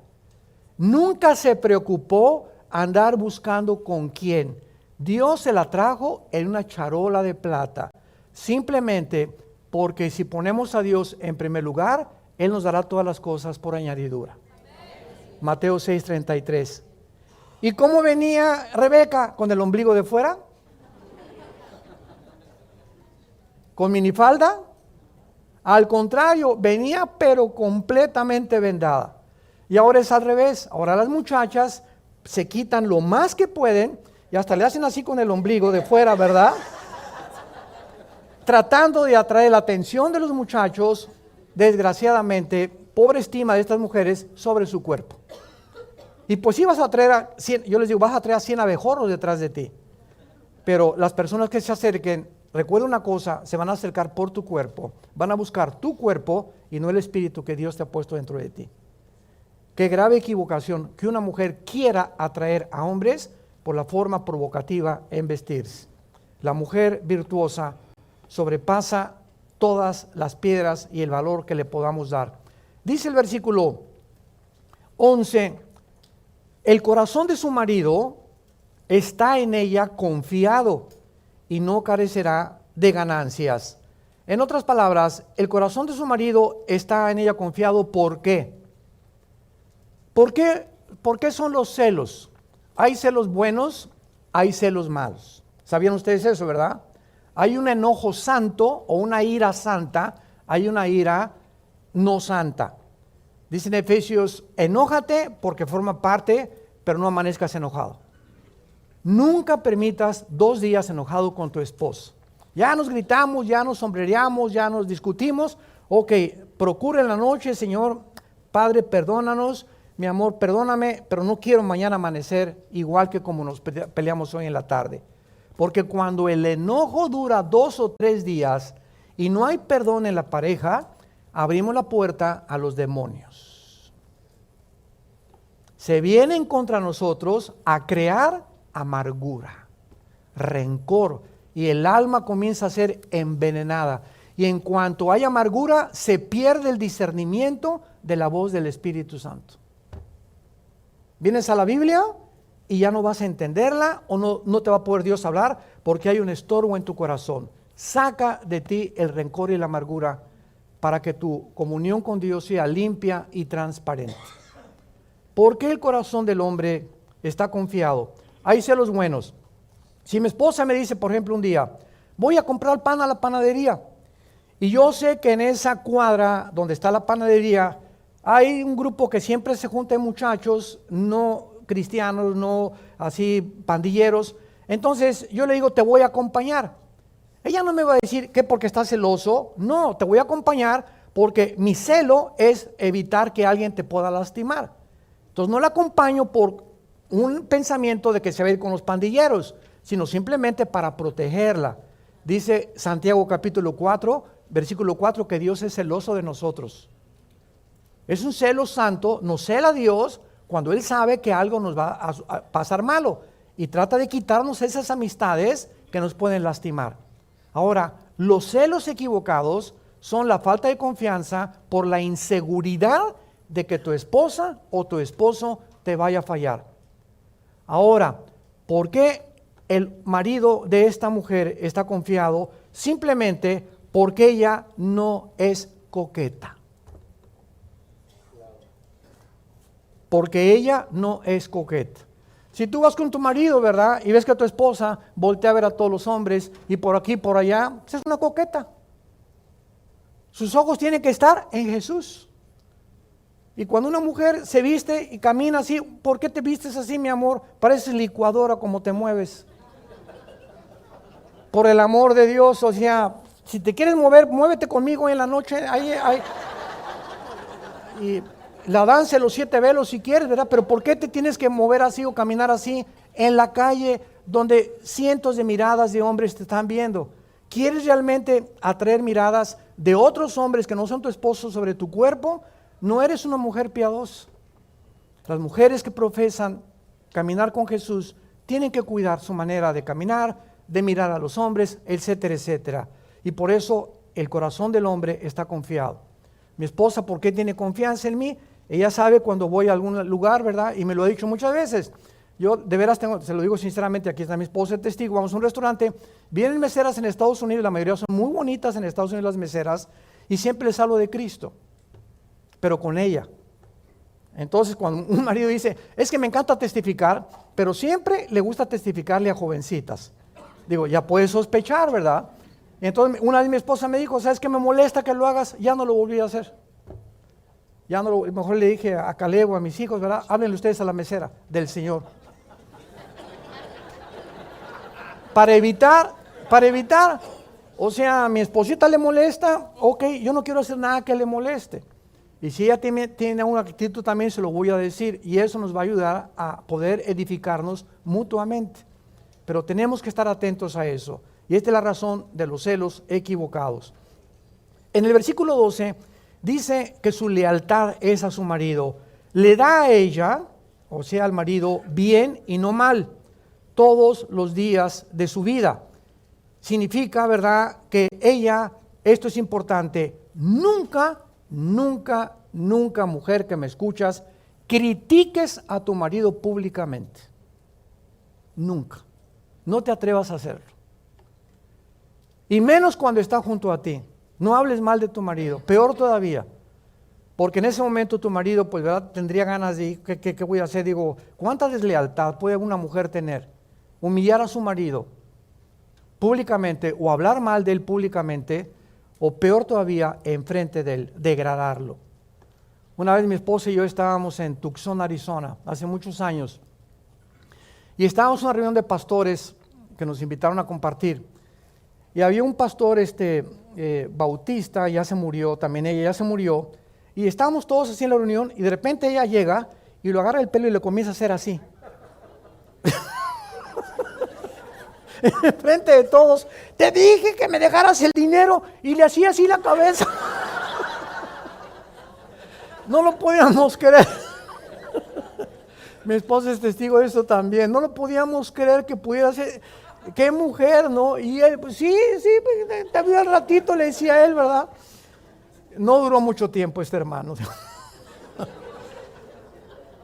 Nunca se preocupó andar buscando con quién. Dios se la trajo en una charola de plata. Simplemente porque si ponemos a Dios en primer lugar, Él nos dará todas las cosas por añadidura. Mateo 6:33. ¿Y cómo venía Rebeca? ¿Con el ombligo de fuera? ¿Con minifalda? Al contrario, venía pero completamente vendada. Y ahora es al revés. Ahora las muchachas se quitan lo más que pueden y hasta le hacen así con el ombligo de fuera, ¿verdad? Tratando de atraer la atención de los muchachos, desgraciadamente, pobre estima de estas mujeres sobre su cuerpo. Y pues sí vas a traer a 100, yo les digo, vas a traer a 100 abejorros detrás de ti. Pero las personas que se acerquen, recuerda una cosa, se van a acercar por tu cuerpo, van a buscar tu cuerpo y no el espíritu que Dios te ha puesto dentro de ti. qué grave equivocación que una mujer quiera atraer a hombres por la forma provocativa en vestirse. La mujer virtuosa sobrepasa todas las piedras y el valor que le podamos dar. Dice el versículo 11, el corazón de su marido está en ella confiado y no carecerá de ganancias. En otras palabras, el corazón de su marido está en ella confiado. ¿Por qué? ¿Por qué son los celos? Hay celos buenos, hay celos malos. ¿Sabían ustedes eso, verdad? Hay un enojo santo o una ira santa, hay una ira no santa. Dice en Efesios, enójate porque forma parte, pero no amanezcas enojado. Nunca permitas 2 días enojado con tu esposo. Ya nos gritamos, ya nos sombrereamos, ya nos discutimos. Ok, procura en la noche, Señor, Padre, perdónanos, mi amor, perdóname, pero no quiero mañana amanecer igual que como nos peleamos hoy en la tarde. Porque cuando el enojo dura 2 o 3 días y no hay perdón en la pareja, abrimos la puerta a los demonios. Se vienen contra nosotros a crear amargura, rencor, y el alma comienza a ser envenenada. Y en cuanto hay amargura, se pierde el discernimiento de la voz del Espíritu Santo. Vienes a la Biblia y ya no vas a entenderla o no te va a poder Dios hablar porque hay un estorbo en tu corazón. Saca de ti el rencor y la amargura para que tu comunión con Dios sea limpia y transparente. ¿Por qué el corazón del hombre está confiado? Hay celos buenos. Si mi esposa me dice, por ejemplo, un día, voy a comprar pan a la panadería, y yo sé que en esa cuadra donde está la panadería hay un grupo que siempre se junta de muchachos no cristianos, no así pandilleros, entonces yo le digo, te voy a acompañar. Ella no me va a decir que porque está celoso, no, te voy a acompañar porque mi celo es evitar que alguien te pueda lastimar. Entonces no la acompaño por un pensamiento de que se va a ir con los pandilleros, sino simplemente para protegerla. Dice Santiago capítulo 4, versículo 4, que Dios es celoso de nosotros. Es un celo santo, nos cela a Dios cuando Él sabe que algo nos va a pasar malo y trata de quitarnos esas amistades que nos pueden lastimar. Ahora, los celos equivocados son la falta de confianza por la inseguridad de que tu esposa o tu esposo te vaya a fallar. Ahora, ¿por qué el marido de esta mujer está confiado? Simplemente porque ella no es coqueta. Porque ella no es coqueta. Si tú vas con tu marido, ¿verdad? Y ves que tu esposa voltea a ver a todos los hombres y por aquí, por allá, pues es una coqueta. Sus ojos tienen que estar en Jesús. Y cuando una mujer se viste y camina así, ¿por qué te vistes así, mi amor? Pareces licuadora como te mueves. Por el amor de Dios, o sea, si te quieres mover, muévete conmigo en la noche. Y la danza de los 7 velos si quieres, ¿verdad? Pero ¿por qué te tienes que mover así o caminar así en la calle donde cientos de miradas de hombres te están viendo? ¿Quieres realmente atraer miradas de otros hombres que no son tu esposo sobre tu cuerpo? No eres una mujer piadosa. Las mujeres que profesan caminar con Jesús tienen que cuidar su manera de caminar, de mirar a los hombres, etcétera, etcétera. Y por eso el corazón del hombre está confiado. Mi esposa, ¿por qué tiene confianza en mí? Ella sabe cuando voy a algún lugar, ¿verdad? Y me lo ha dicho muchas veces. Yo de veras se lo digo sinceramente, aquí está mi esposa el testigo, vamos a un restaurante, vienen meseras en Estados Unidos, la mayoría son muy bonitas en Estados Unidos las meseras, y siempre les hablo de Cristo, pero con ella. Entonces cuando un marido dice, es que me encanta testificar, pero siempre le gusta testificarle a jovencitas. Digo, ya puedes sospechar, ¿verdad? Y entonces una vez mi esposa me dijo, ¿sabes qué me molesta que lo hagas? Ya no lo volví a hacer. Ya no lo, mejor le dije a Caleb o a mis hijos, ¿verdad? Háblenle ustedes a la mesera del Señor. Para evitar, o sea, a mi esposita le molesta, ok, yo no quiero hacer nada que le moleste. Y si ella tiene una actitud también se lo voy a decir y eso nos va a ayudar a poder edificarnos mutuamente. Pero tenemos que estar atentos a eso. Y esta es la razón de los celos equivocados. En el versículo 12 dice que su lealtad es a su marido. le da a ella, o sea, al marido, bien y no mal, todos los días de su vida. Significa, ¿verdad?, que ella, esto es importante, nunca, nunca, nunca, mujer que me escuchas, critiques a tu marido públicamente. Nunca. No te atrevas a hacerlo. Y menos cuando está junto a ti. No hables mal de tu marido, peor todavía. Porque en ese momento tu marido, pues, ¿verdad?, tendría ganas de, ¿qué voy a hacer? Digo, ¿cuánta deslealtad puede una mujer tener? Humillar a su marido públicamente o hablar mal de él públicamente, o peor todavía, enfrente de él, degradarlo. Una vez mi esposa y yo estábamos en Tucson, Arizona, hace muchos años, y estábamos en una reunión de pastores que nos invitaron a compartir. Y había un pastor bautista, ya se murió, también ella ya se murió, y estábamos todos así en la reunión, y de repente ella llega y lo agarra el pelo y le comienza a hacer así. Enfrente de todos, te dije que me dejaras el dinero, y le hacía así la cabeza. No lo podíamos creer. Mi esposa es testigo de eso también. No lo podíamos creer que pudiera ser. Qué mujer, ¿no? Y él, pues sí, te vio al ratito, le decía él, ¿verdad? No duró mucho tiempo este hermano.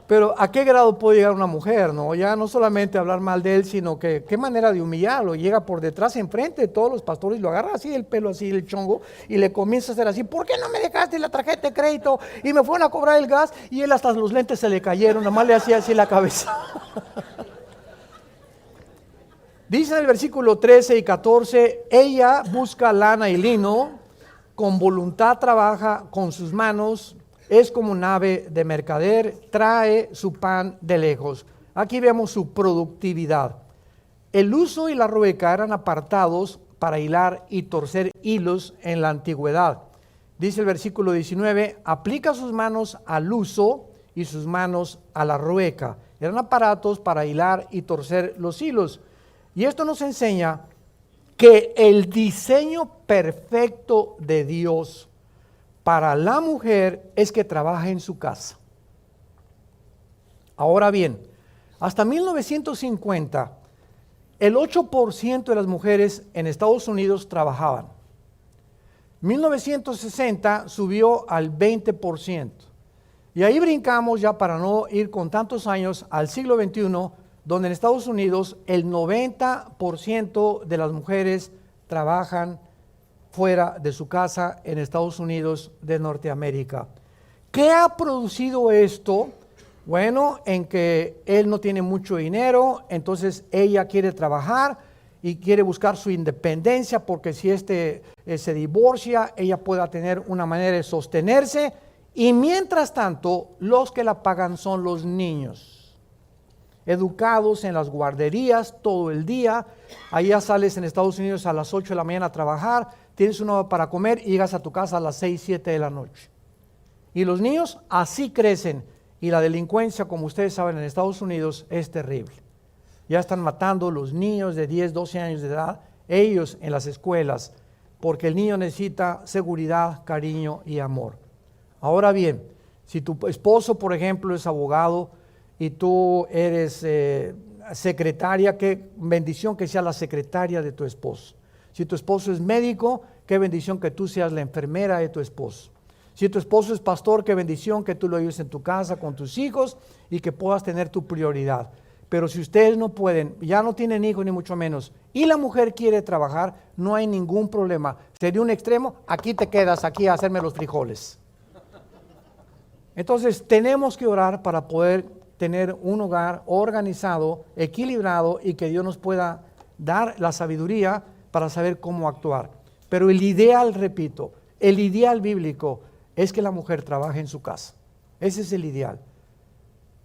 Pero ¿a qué grado puede llegar una mujer, no? Ya no solamente hablar mal de él, sino que qué manera de humillarlo. Llega por detrás, enfrente de todos los pastores, lo agarra así el pelo, así el chongo, y le comienza a hacer así, ¿por qué no me dejaste la tarjeta de crédito? Y me fueron a cobrar el gas, y él hasta los lentes se le cayeron, nomás le hacía así la cabeza. Dice en el versículo 13 y 14, ella busca lana y lino, con voluntad trabaja con sus manos, es como un ave de mercader, trae su pan de lejos. Aquí vemos su productividad. El uso y la rueca eran apartados para hilar y torcer hilos en la antigüedad. Dice el versículo 19, aplica sus manos al uso y sus manos a la rueca. Eran aparatos para hilar y torcer los hilos. Y esto nos enseña que el diseño perfecto de Dios para la mujer es que trabaja en su casa. Ahora bien, hasta 1950, el 8% de las mujeres en Estados Unidos trabajaban. 1960 subió al 20%. Y ahí brincamos ya para no ir con tantos años al siglo XXI, donde en Estados Unidos el 90% de las mujeres trabajan fuera de su casa en Estados Unidos de Norteamérica. ¿Qué ha producido esto? Bueno, en que él no tiene mucho dinero, entonces ella quiere trabajar y quiere buscar su independencia, porque si se divorcia, ella pueda tener una manera de sostenerse, y mientras tanto, los que la pagan son los niños, educados en las guarderías todo el día. Allá sales en Estados Unidos a las 8 de la mañana a trabajar, tienes una hora para comer y llegas a tu casa a las 6, 7 de la noche. Y los niños así crecen, y la delincuencia, como ustedes saben, en Estados Unidos es terrible. Ya están matando los niños de 10, 12 años de edad, ellos en las escuelas, porque el niño necesita seguridad, cariño y amor. Ahora bien, si tu esposo, por ejemplo, es abogado y tú eres secretaria, qué bendición que sea la secretaria de tu esposo. Si tu esposo es médico, qué bendición que tú seas la enfermera de tu esposo. Si tu esposo es pastor, qué bendición que tú lo ayudes en tu casa con tus hijos y que puedas tener tu prioridad. Pero si ustedes no pueden, ya no tienen hijos ni mucho menos, y la mujer quiere trabajar, no hay ningún problema. Sería un extremo, aquí te quedas, aquí a hacerme los frijoles. Entonces tenemos que orar para poder tener un hogar organizado, equilibrado, y que Dios nos pueda dar la sabiduría para saber cómo actuar. Pero el ideal, repito, el ideal bíblico es que la mujer trabaje en su casa. Ese es el ideal.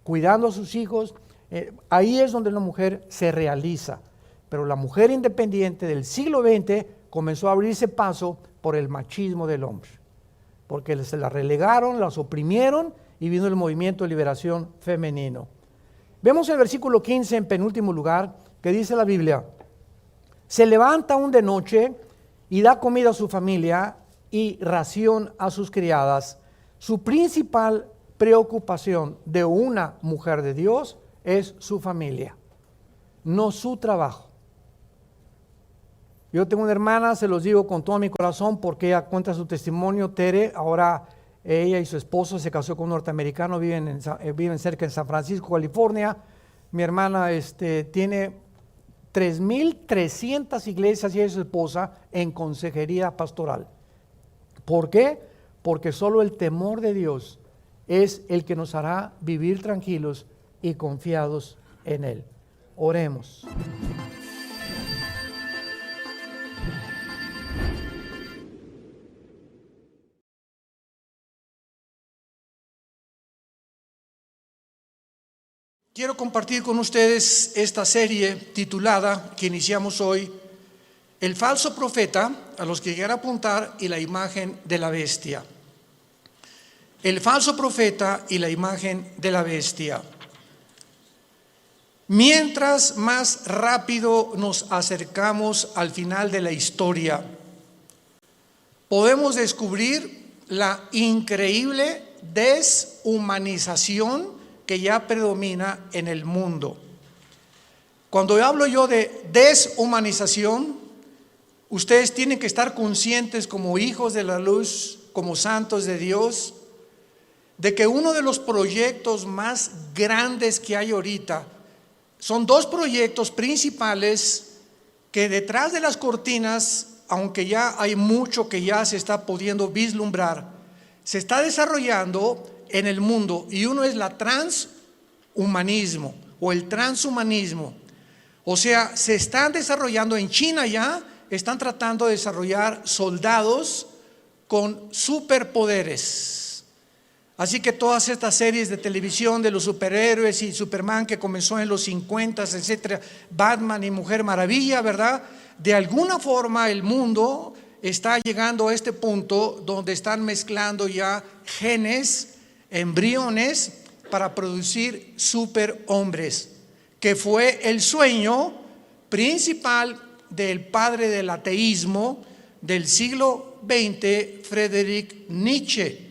Cuidando a sus hijos, ahí es donde la mujer se realiza. Pero la mujer independiente del siglo XX comenzó a abrirse paso por el machismo del hombre. Porque se la relegaron, las oprimieron, y vino el movimiento de liberación femenino. Vemos el versículo 15 en penúltimo lugar, que dice la Biblia: se levanta aún de noche y da comida a su familia y ración a sus criadas. Su principal preocupación de una mujer de Dios es su familia, no su trabajo. Yo tengo una hermana, se los digo con todo mi corazón porque ella cuenta su testimonio. Tere, ahora ella y su esposo se casó con un norteamericano, viven cerca en San Francisco, California. Mi hermana tiene 3,300 iglesias, y ella y su esposa en consejería pastoral. ¿Por qué? Porque solo el temor de Dios es el que nos hará vivir tranquilos y confiados en Él. Oremos. Quiero compartir con ustedes esta serie titulada, que iniciamos hoy, El falso profeta, a los que quiera apuntar, y la imagen de la bestia. El falso profeta y la imagen de la bestia. Mientras más rápido nos acercamos al final de la historia, podemos descubrir la increíble deshumanización que ya predomina en el mundo. Cuando hablo yo de deshumanización, ustedes tienen que estar conscientes como hijos de la luz, como santos de Dios, de que uno de los proyectos más grandes que hay ahorita son dos proyectos principales que detrás de las cortinas, aunque ya hay mucho que ya se está pudiendo vislumbrar, se está desarrollando en el mundo, y uno es la transhumanismo o el transhumanismo. O sea, se están desarrollando en China, ya están tratando de desarrollar soldados con superpoderes. Así que todas estas series de televisión de los superhéroes y Superman que comenzó en los 50, etcétera, Batman y Mujer Maravilla, ¿verdad? De alguna forma el mundo está llegando a este punto donde están mezclando ya genes, embriones, para producir superhombres, que fue el sueño principal del padre del ateísmo del siglo XX, Friedrich Nietzsche.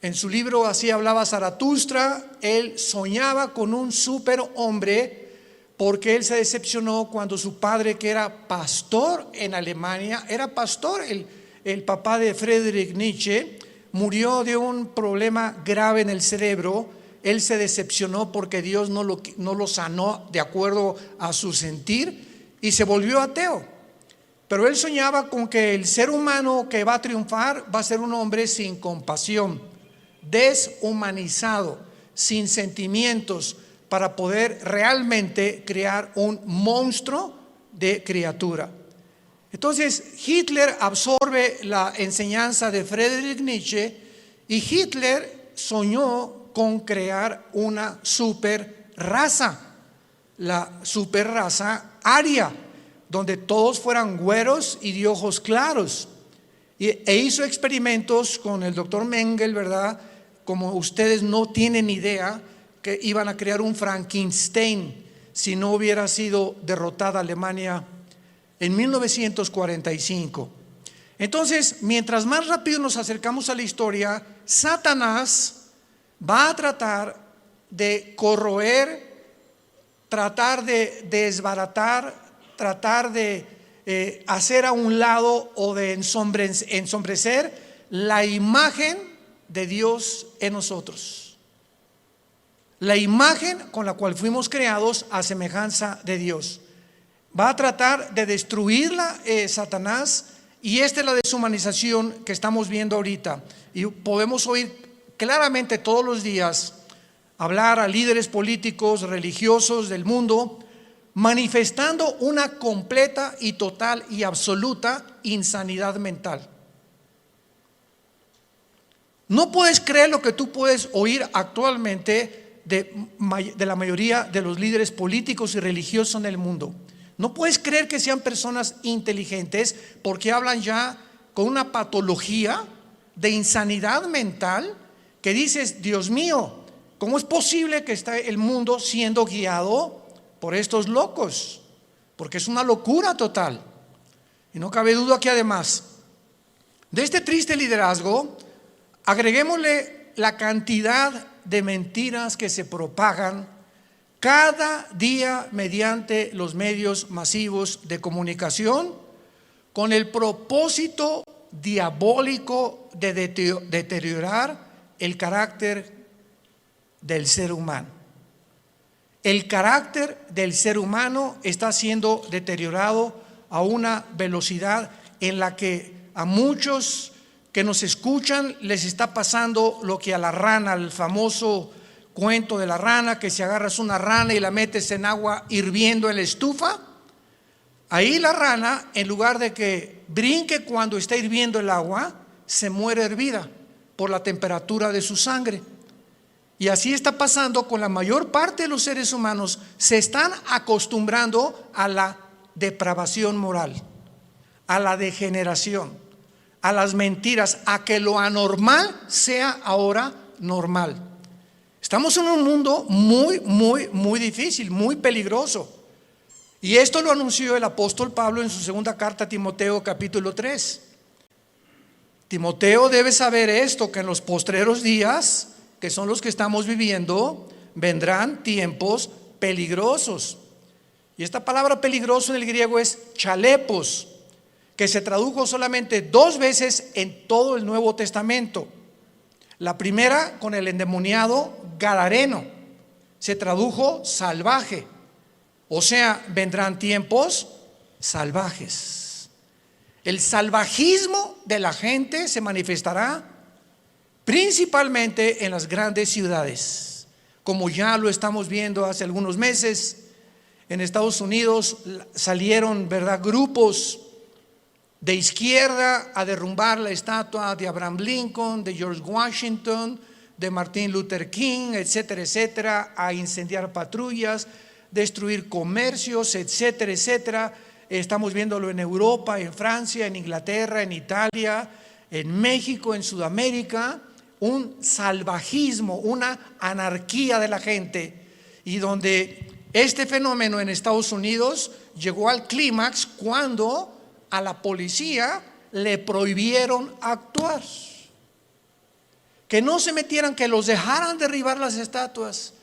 En su libro Así hablaba Zaratustra, él soñaba con un superhombre porque él se decepcionó cuando su padre, que era pastor en Alemania, era pastor, el papá de Friedrich Nietzsche, murió de un problema grave en el cerebro. Él se decepcionó porque Dios no lo sanó de acuerdo a su sentir y se volvió ateo. Pero él soñaba con que el ser humano que va a triunfar va a ser un hombre sin compasión, deshumanizado, sin sentimientos, para poder realmente crear un monstruo de criatura. Entonces Hitler absorbe la enseñanza de Friedrich Nietzsche, y Hitler soñó con crear una super raza, la super raza aria, donde todos fueran güeros y de ojos claros. E hizo experimentos con el doctor Mengele, ¿verdad? Como ustedes no tienen idea, que iban a crear un Frankenstein si no hubiera sido derrotada Alemania en 1945. Entonces, mientras más rápido nos acercamos a la historia, Satanás va a tratar de corroer, tratar de desbaratar, tratar de hacer a un lado o de ensombrecer la imagen de Dios en nosotros. La imagen con la cual fuimos creados a semejanza de Dios. Va a tratar de destruirla Satanás, y esta es la deshumanización que estamos viendo ahorita. Y podemos oír claramente todos los días hablar a líderes políticos, religiosos del mundo, manifestando una completa y total y absoluta insanidad mental. No puedes creer lo que tú puedes oír actualmente de la mayoría de los líderes políticos y religiosos en el mundo. No puedes creer que sean personas inteligentes, porque hablan ya con una patología de insanidad mental que dices: Dios mío, ¿cómo es posible que esté el mundo siendo guiado por estos locos? Porque es una locura total. Y no cabe duda que además de este triste liderazgo, agreguémosle la cantidad de mentiras que se propagan cada día mediante los medios masivos de comunicación con el propósito diabólico de deteriorar el carácter del ser humano. El carácter del ser humano está siendo deteriorado a una velocidad en la que a muchos que nos escuchan les está pasando lo que a la rana, el famoso cuento de la rana, que si agarras una rana y la metes en agua hirviendo en la estufa, ahí la rana, en lugar de que brinque cuando está hirviendo el agua, se muere hervida por la temperatura de su sangre. Y así está pasando con la mayor parte de los seres humanos. Se están acostumbrando a la depravación moral, a la degeneración, a las mentiras, a que lo anormal sea ahora normal. Estamos en un mundo muy difícil, muy peligroso. Y esto lo anunció el apóstol Pablo en su segunda carta a Timoteo, capítulo 3. Timoteo debe saber esto, que en los postreros días, que son los que estamos viviendo, vendrán tiempos peligrosos. Y esta palabra peligroso en el griego es chalepos, que se tradujo solamente 2 veces en todo el Nuevo Testamento. La primera con el endemoniado gadareno, se tradujo salvaje. O sea, vendrán tiempos salvajes. El salvajismo de la gente se manifestará principalmente en las grandes ciudades, como ya lo estamos viendo hace algunos meses. En Estados Unidos salieron, ¿verdad?, grupos de izquierda a derrumbar la estatua de Abraham Lincoln, de George Washington, de Martin Luther King, etcétera, etcétera, a incendiar patrullas, destruir comercios, etcétera, etcétera. Estamos viéndolo en Europa, en Francia, en Inglaterra, en Italia, en México, en Sudamérica. Un salvajismo, una anarquía de la gente, y donde este fenómeno en Estados Unidos llegó al clímax cuando a la policía le prohibieron actuar, que no se metieran, que los dejaran derribar las estatuas,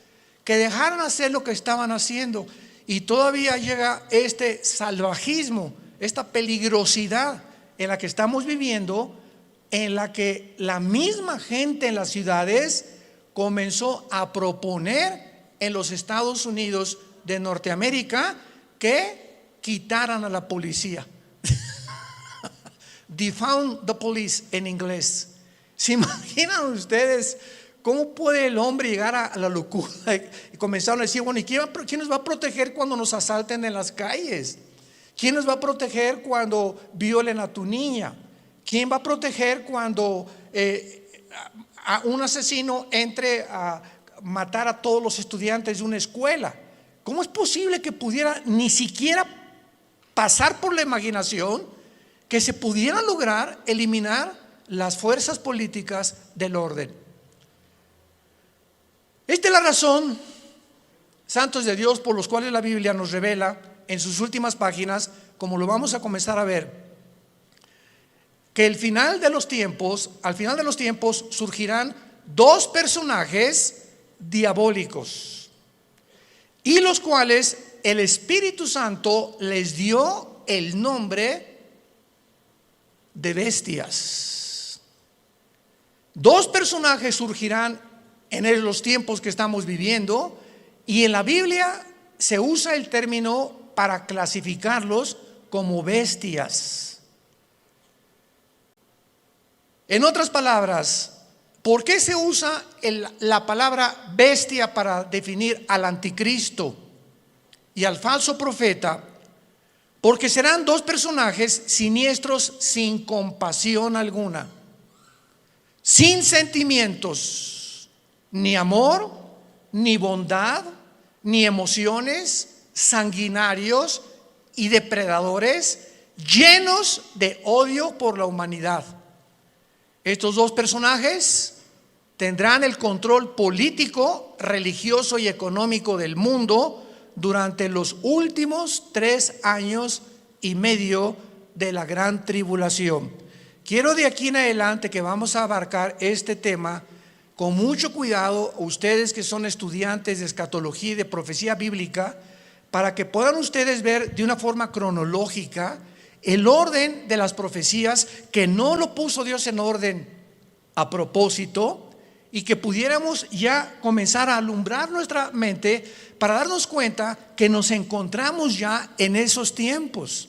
que dejaran hacer lo que estaban haciendo. Y todavía llega este salvajismo, esta peligrosidad en la que estamos viviendo, en la que la misma gente en las ciudades comenzó a proponer en los Estados Unidos de Norteamérica que quitaran a la policía. Defund the police en inglés. ¿Se imaginan ustedes cómo puede el hombre llegar a la locura? Y comenzaron a decir, bueno, ¿y quién nos va a proteger cuando nos asalten en las calles? ¿Quién nos va a proteger cuando violen a tu niña? ¿Quién va a proteger cuando a un asesino entre a matar a todos los estudiantes de una escuela? ¿Cómo es posible que pudiera ni siquiera pasar por la imaginación que se pudiera lograr eliminar las fuerzas políticas del orden? Esta es la razón, santos de Dios, por los cuales la Biblia nos revela en sus últimas páginas, como lo vamos a comenzar a ver, que al final de los tiempos surgirán 2 personajes diabólicos, y los cuales el Espíritu Santo les dio el nombre de bestias. 2 personajes surgirán en los tiempos que estamos viviendo, y en la Biblia se usa el término para clasificarlos como bestias. En otras palabras, ¿por qué se usa la palabra bestia para definir al anticristo y al falso profeta? Porque serán 2 personajes siniestros, sin compasión alguna, sin sentimientos, ni amor, ni bondad, ni emociones, sanguinarios y depredadores, llenos de odio por la humanidad. Estos 2 personajes tendrán el control político, religioso y económico del mundo durante los últimos 3 años y medio de la gran tribulación. Quiero de aquí en adelante, que vamos a abarcar este tema, con mucho cuidado, ustedes que son estudiantes de escatología y de profecía bíblica, para que puedan ustedes ver de una forma cronológica el orden de las profecías, que no lo puso Dios en orden a propósito, y que pudiéramos ya comenzar a alumbrar nuestra mente para darnos cuenta que nos encontramos ya en esos tiempos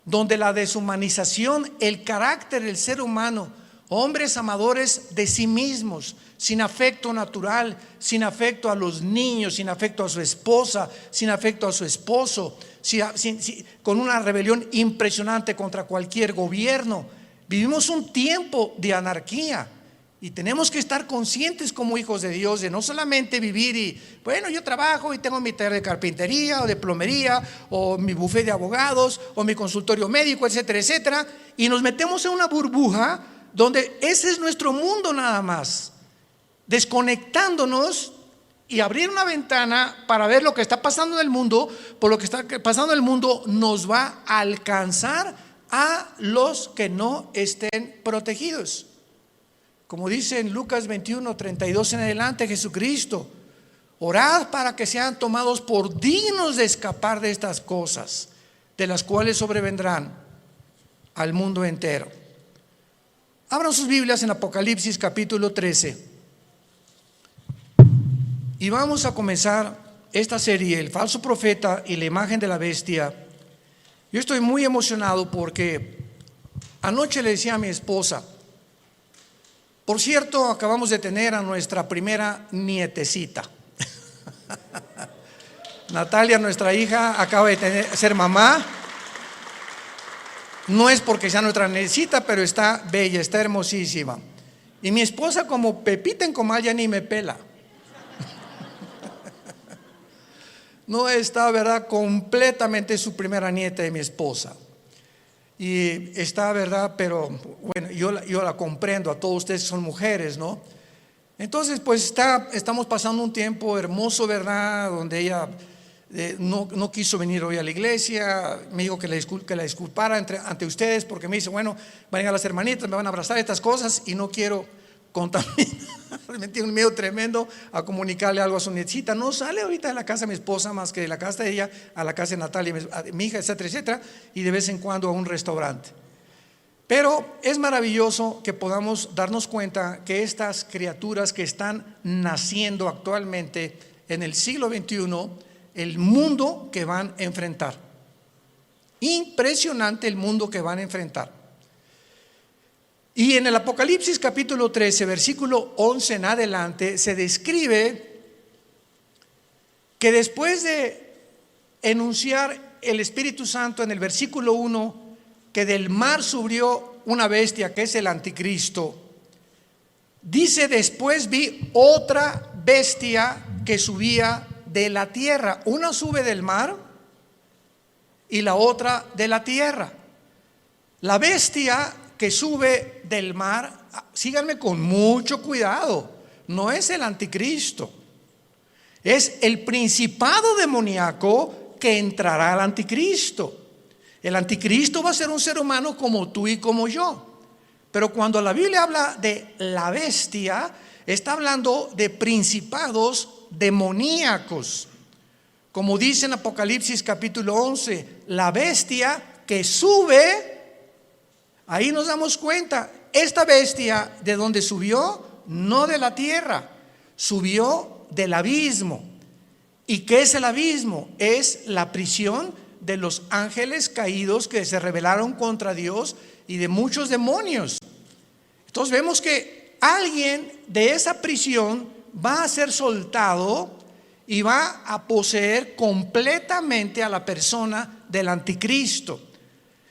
donde la deshumanización, el carácter del ser humano, hombres amadores de sí mismos, sin afecto natural, sin afecto a los niños, sin afecto a su esposa, sin afecto a su esposo, con una rebelión impresionante contra cualquier gobierno. Vivimos un tiempo de anarquía y tenemos que estar conscientes como hijos de Dios de no solamente vivir y, bueno, yo trabajo y tengo mi taller de carpintería o de plomería o mi bufete de abogados o mi consultorio médico, etcétera, etcétera, y nos metemos en una burbuja donde ese es nuestro mundo nada más, desconectándonos y abrir una ventana para ver lo que está pasando en el mundo, por lo que está pasando en el mundo nos va a alcanzar a los que no estén protegidos. Como dice en Lucas 21, 32 en adelante, Jesucristo: orad para que sean tomados por dignos de escapar de estas cosas, de las cuales sobrevendrán al mundo entero. Abran sus Biblias en Apocalipsis capítulo 13 y vamos a comenzar esta serie, el falso profeta y la imagen de la bestia. Yo estoy muy emocionado porque anoche le decía a mi esposa, por cierto, acabamos de tener a nuestra primera nietecita. Natalia, nuestra hija, acaba de ser mamá. No es porque sea nuestra nietecita, pero está bella, está hermosísima. Y mi esposa, como Pepita en comal, ya ni me pela. No está, ¿verdad?, completamente su primera nieta de mi esposa. Y está, ¿verdad? Pero bueno, yo la comprendo, a todos ustedes son mujeres, ¿no? Entonces, pues estamos pasando un tiempo hermoso, ¿verdad? Donde ella no quiso venir hoy a la iglesia. Me dijo que la disculpara ante ustedes, porque me dice, bueno, van a llegar las hermanitas, me van a abrazar, estas cosas, y no quiero contaminar. Me tiene un miedo tremendo a comunicarle algo a su nietecita. No sale ahorita de la casa de mi esposa más que de la casa de ella a la casa de Natalia, mi hija, etcétera, etcétera, y de vez en cuando a un restaurante. Pero es maravilloso que podamos darnos cuenta que estas criaturas que están naciendo actualmente en el siglo XXI, el mundo que van a enfrentar. Impresionante el mundo que van a enfrentar. Y en el Apocalipsis capítulo 13, versículo 11 en adelante, se describe que después de enunciar el Espíritu Santo en el versículo 1, que del mar subió una bestia que es el anticristo, dice: después vi otra bestia que subía de la tierra. Una sube del mar y la otra de la tierra. La bestia que sube del mar, síganme con mucho cuidado, no es el anticristo, es el principado demoníaco que entrará al anticristo. El anticristo va a ser un ser humano como tú y como yo, pero cuando la Biblia habla de la bestia, está hablando de principados demoníacos, como dice en Apocalipsis capítulo 11, la bestia que sube. Ahí nos damos cuenta, esta bestia, ¿de dónde subió? No de la tierra, subió del abismo. ¿Y qué es el abismo? Es la prisión de los ángeles caídos que se rebelaron contra Dios y de muchos demonios. Entonces vemos que alguien de esa prisión va a ser soltado y va a poseer completamente a la persona del anticristo.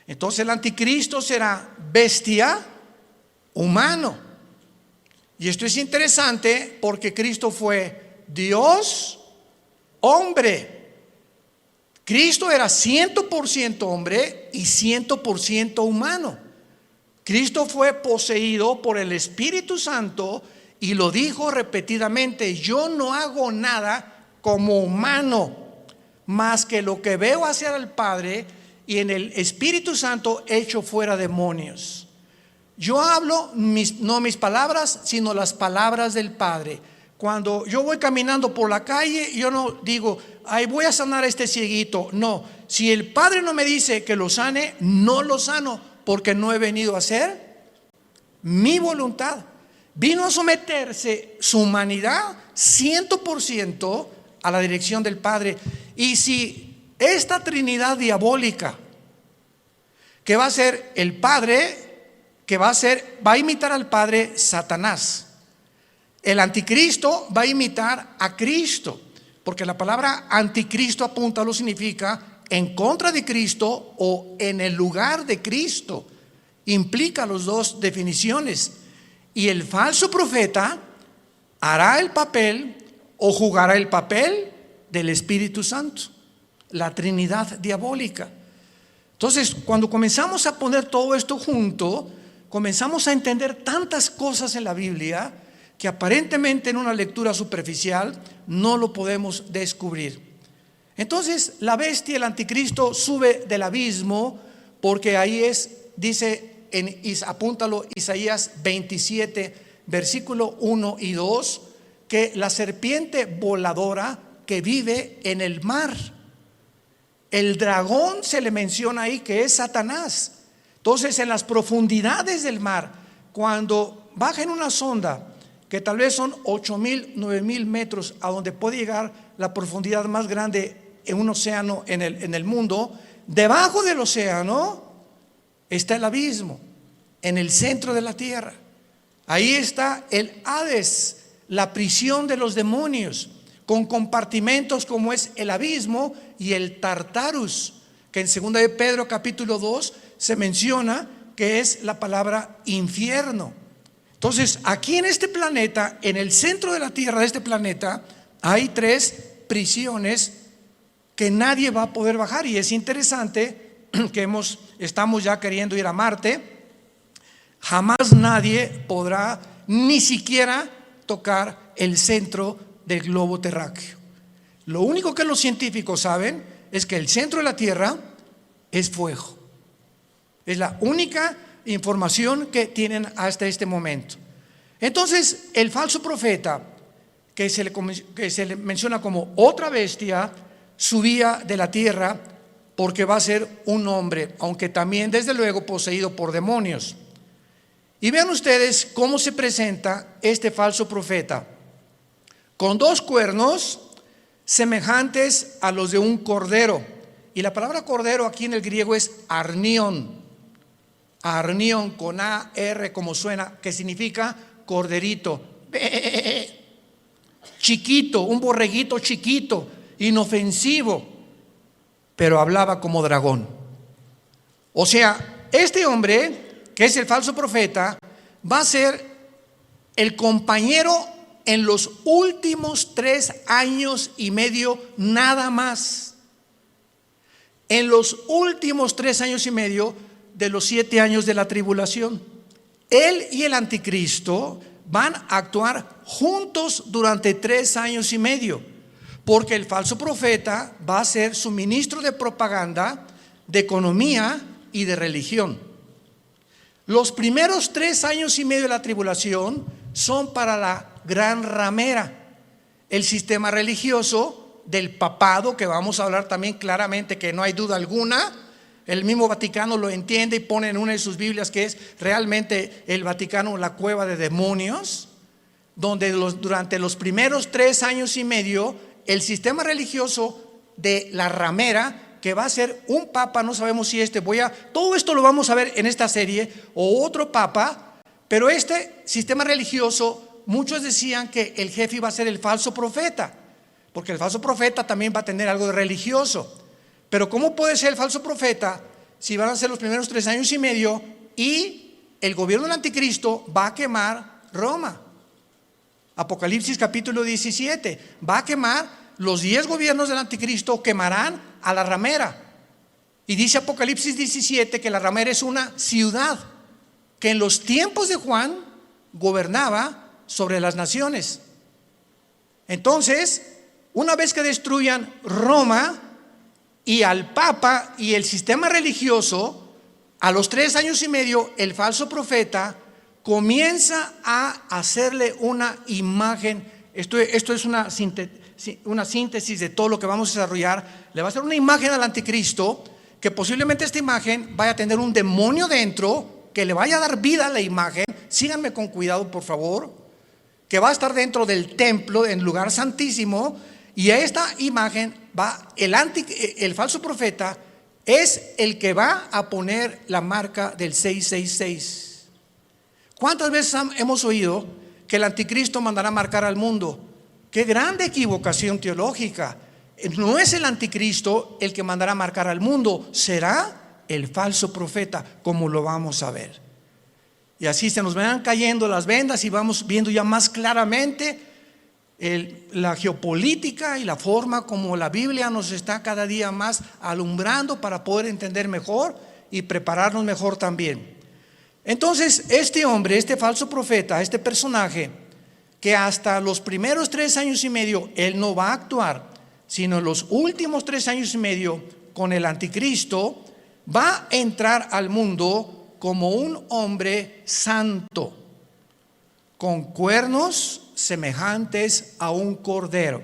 Entonces el anticristo será bestia, humano. Y esto es interesante porque Cristo fue Dios, hombre. Cristo era 100% hombre y 100% humano. Cristo fue poseído por el Espíritu Santo y lo dijo repetidamente: yo no hago nada como humano, más que lo que veo hacia el Padre, y en el Espíritu Santo echo fuera demonios. Yo hablo no mis palabras, sino las palabras del Padre. Cuando yo voy caminando por la calle, yo no digo, ay, voy a sanar a este cieguito. No, si el Padre no me dice que lo sane, no lo sano, porque no he venido a hacer mi voluntad. Vino a someterse su humanidad 100% a la dirección del Padre. Y si esta Trinidad diabólica, que va a ser el Padre, va a imitar al Padre, Satanás. El anticristo va a imitar a Cristo, porque la palabra anticristo apunta, lo significa en contra de Cristo o en el lugar de Cristo. Implica las dos definiciones. Y el falso profeta hará el papel o jugará el papel del Espíritu Santo, la Trinidad diabólica. Entonces, cuando comenzamos a poner todo esto junto, comenzamos a entender tantas cosas en la Biblia que aparentemente en una lectura superficial no lo podemos descubrir. Entonces, la bestia, el anticristo, sube del abismo, porque ahí dice, apúntalo, Isaías 27, versículo 1 y 2, que la serpiente voladora que vive en el mar. El dragón se le menciona ahí que es Satanás. Entonces, en las profundidades del mar, cuando baja en una sonda que tal vez son 8,000, 9,000 metros, a donde puede llegar la profundidad más grande en un océano en el mundo, debajo del océano está el abismo, en el centro de la tierra. Ahí está el Hades, la prisión de los demonios, con compartimentos como es el abismo y el Tartarus, que en 2 de Pedro capítulo 2 se menciona que es la palabra infierno. Entonces, aquí en este planeta, en el centro de la tierra de este planeta, hay 3 prisiones que nadie va a poder bajar. Y es interesante que estamos ya queriendo ir a Marte. Jamás nadie podrá ni siquiera tocar el centro del globo terráqueo. Lo único que los científicos saben es que el centro de la Tierra es fuego. Es la única información que tienen hasta este momento. Entonces, el falso profeta, que se le menciona como otra bestia, subía de la tierra porque va a ser un hombre, aunque también desde luego poseído por demonios. Y vean ustedes cómo se presenta este falso profeta, con 2 cuernos semejantes a los de un cordero. Y la palabra cordero aquí en el griego es arnión. Arnión con A-R como suena, que significa corderito. Chiquito, un borreguito chiquito, inofensivo, pero hablaba como dragón. O sea, este hombre, que es el falso profeta, va a ser el compañero en los últimos 3 años y medio nada más. En los últimos 3 años y medio de los 7 años de la tribulación. Él y el anticristo van a actuar juntos durante 3 años y medio, porque el falso profeta va a ser su ministro de propaganda, de economía y de religión. Los primeros 3 años y medio de la tribulación son para la gran ramera, el sistema religioso del papado, que vamos a hablar también claramente, que no hay duda alguna. El mismo Vaticano lo entiende y pone en una de sus Biblias que es realmente el Vaticano la cueva de demonios, donde durante los primeros 3 años y medio el sistema religioso de la ramera, que va a ser un papa, no sabemos si todo esto lo vamos a ver en esta serie, o otro papa, pero este sistema religioso, muchos decían que el jefe iba a ser el falso profeta, porque el falso profeta también va a tener algo de religioso. Pero ¿cómo puede ser el falso profeta si van a ser los primeros 3 años y medio y el gobierno del anticristo va a quemar Roma? Apocalipsis capítulo 17, va a quemar los 10 gobiernos del anticristo, quemarán a la ramera. Y dice Apocalipsis 17 que la ramera es una ciudad que en los tiempos de Juan gobernaba sobre las naciones. Entonces, una vez que destruyan Roma y al Papa y el sistema religioso, A los 3 años y medio, el falso profeta comienza a hacerle una imagen. Esto es una síntesis de todo lo que vamos a desarrollar. Le va a hacer una imagen al anticristo, que posiblemente esta imagen vaya a tener un demonio dentro, que le vaya a dar vida a la imagen. Síganme con cuidado, por favor. Que va a estar dentro del templo, en el lugar santísimo. Y a esta imagen va el falso profeta, es el que va a poner la marca del 666. ¿Cuántas veces hemos oído que el anticristo mandará marcar al mundo? Qué grande equivocación teológica. No es el anticristo el que mandará marcar al mundo, será el falso profeta, como lo vamos a ver. Y así se nos van cayendo las vendas y vamos viendo ya más claramente la geopolítica y la forma como la Biblia nos está cada día más alumbrando para poder entender mejor y prepararnos mejor también. Entonces, este hombre, este falso profeta, este personaje, que hasta los primeros 3 años y medio él no va a actuar, sino en los últimos 3 años y medio con el anticristo, va a entrar al mundo como un hombre santo, con cuernos semejantes a un cordero.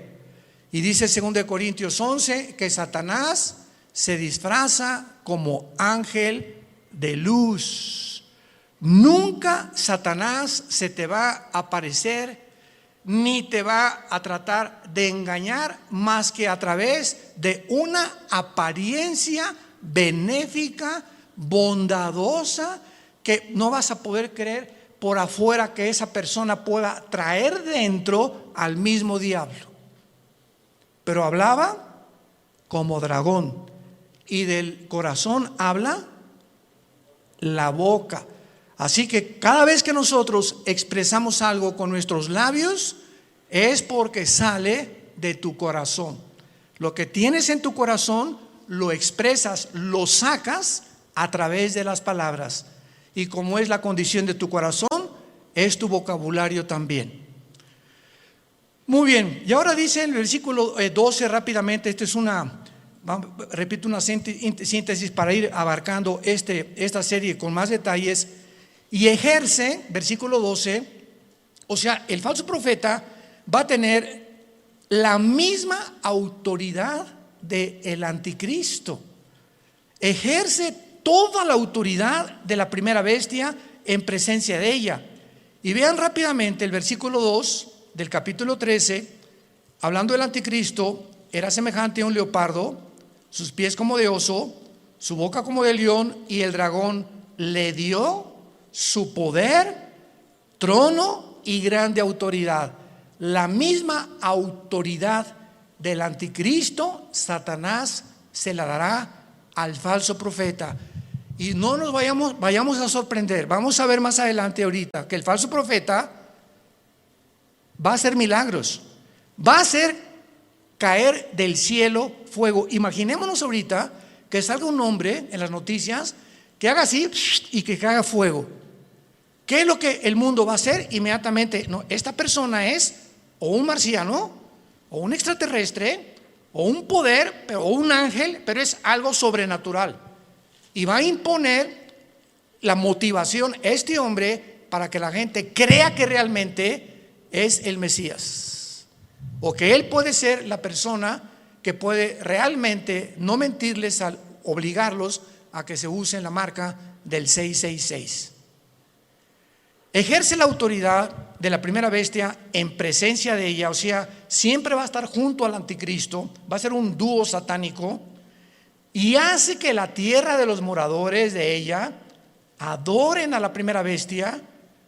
Y dice 2 Corintios 11 que Satanás se disfraza como ángel de luz. Nunca Satanás se te va a aparecer ni te va a tratar de engañar más que a través de una apariencia benéfica, bondadosa, que no vas a poder creer por afuera que esa persona pueda traer dentro al mismo diablo. Pero hablaba como dragón, y del corazón habla la boca. Así que cada vez que nosotros expresamos algo con nuestros labios, es porque sale de tu corazón. Lo que tienes en tu corazón lo expresas, lo sacas a través de las palabras. Y como es la condición de tu corazón, es tu vocabulario también. Muy bien, y ahora dice el versículo 12 rápidamente. Esto es repito, una síntesis para ir abarcando esta serie con más detalles. Y ejerce, versículo 12, o sea, el falso profeta va a tener la misma autoridad del anticristo. Ejerce toda la autoridad de la primera bestia en presencia de ella. Y vean rápidamente el versículo 2 del capítulo 13, hablando del anticristo. Era semejante a un leopardo, sus pies como de oso, su boca como de león, y el dragón le dio su poder, trono y grande autoridad. La misma autoridad del anticristo, Satanás se la dará al falso profeta. Y no nos vayamos a sorprender. Vamos a ver más adelante ahorita que el falso profeta va a hacer milagros, va a hacer caer del cielo fuego. Imaginémonos ahorita que salga un hombre en las noticias que haga así y que caiga fuego. ¿Qué es lo que el mundo va a hacer inmediatamente? No, esta persona es o un marciano, o un extraterrestre, o un poder, o un ángel, pero es algo sobrenatural. Y va a imponer la motivación a este hombre para que la gente crea que realmente es el Mesías, o que él puede ser la persona que puede realmente no mentirles al obligarlos a que se usen la marca del 666. Ejerce la autoridad de la primera bestia en presencia de ella, o sea, siempre va a estar junto al anticristo, va a ser un dúo satánico, y hace que la tierra de los moradores de ella adoren a la primera bestia,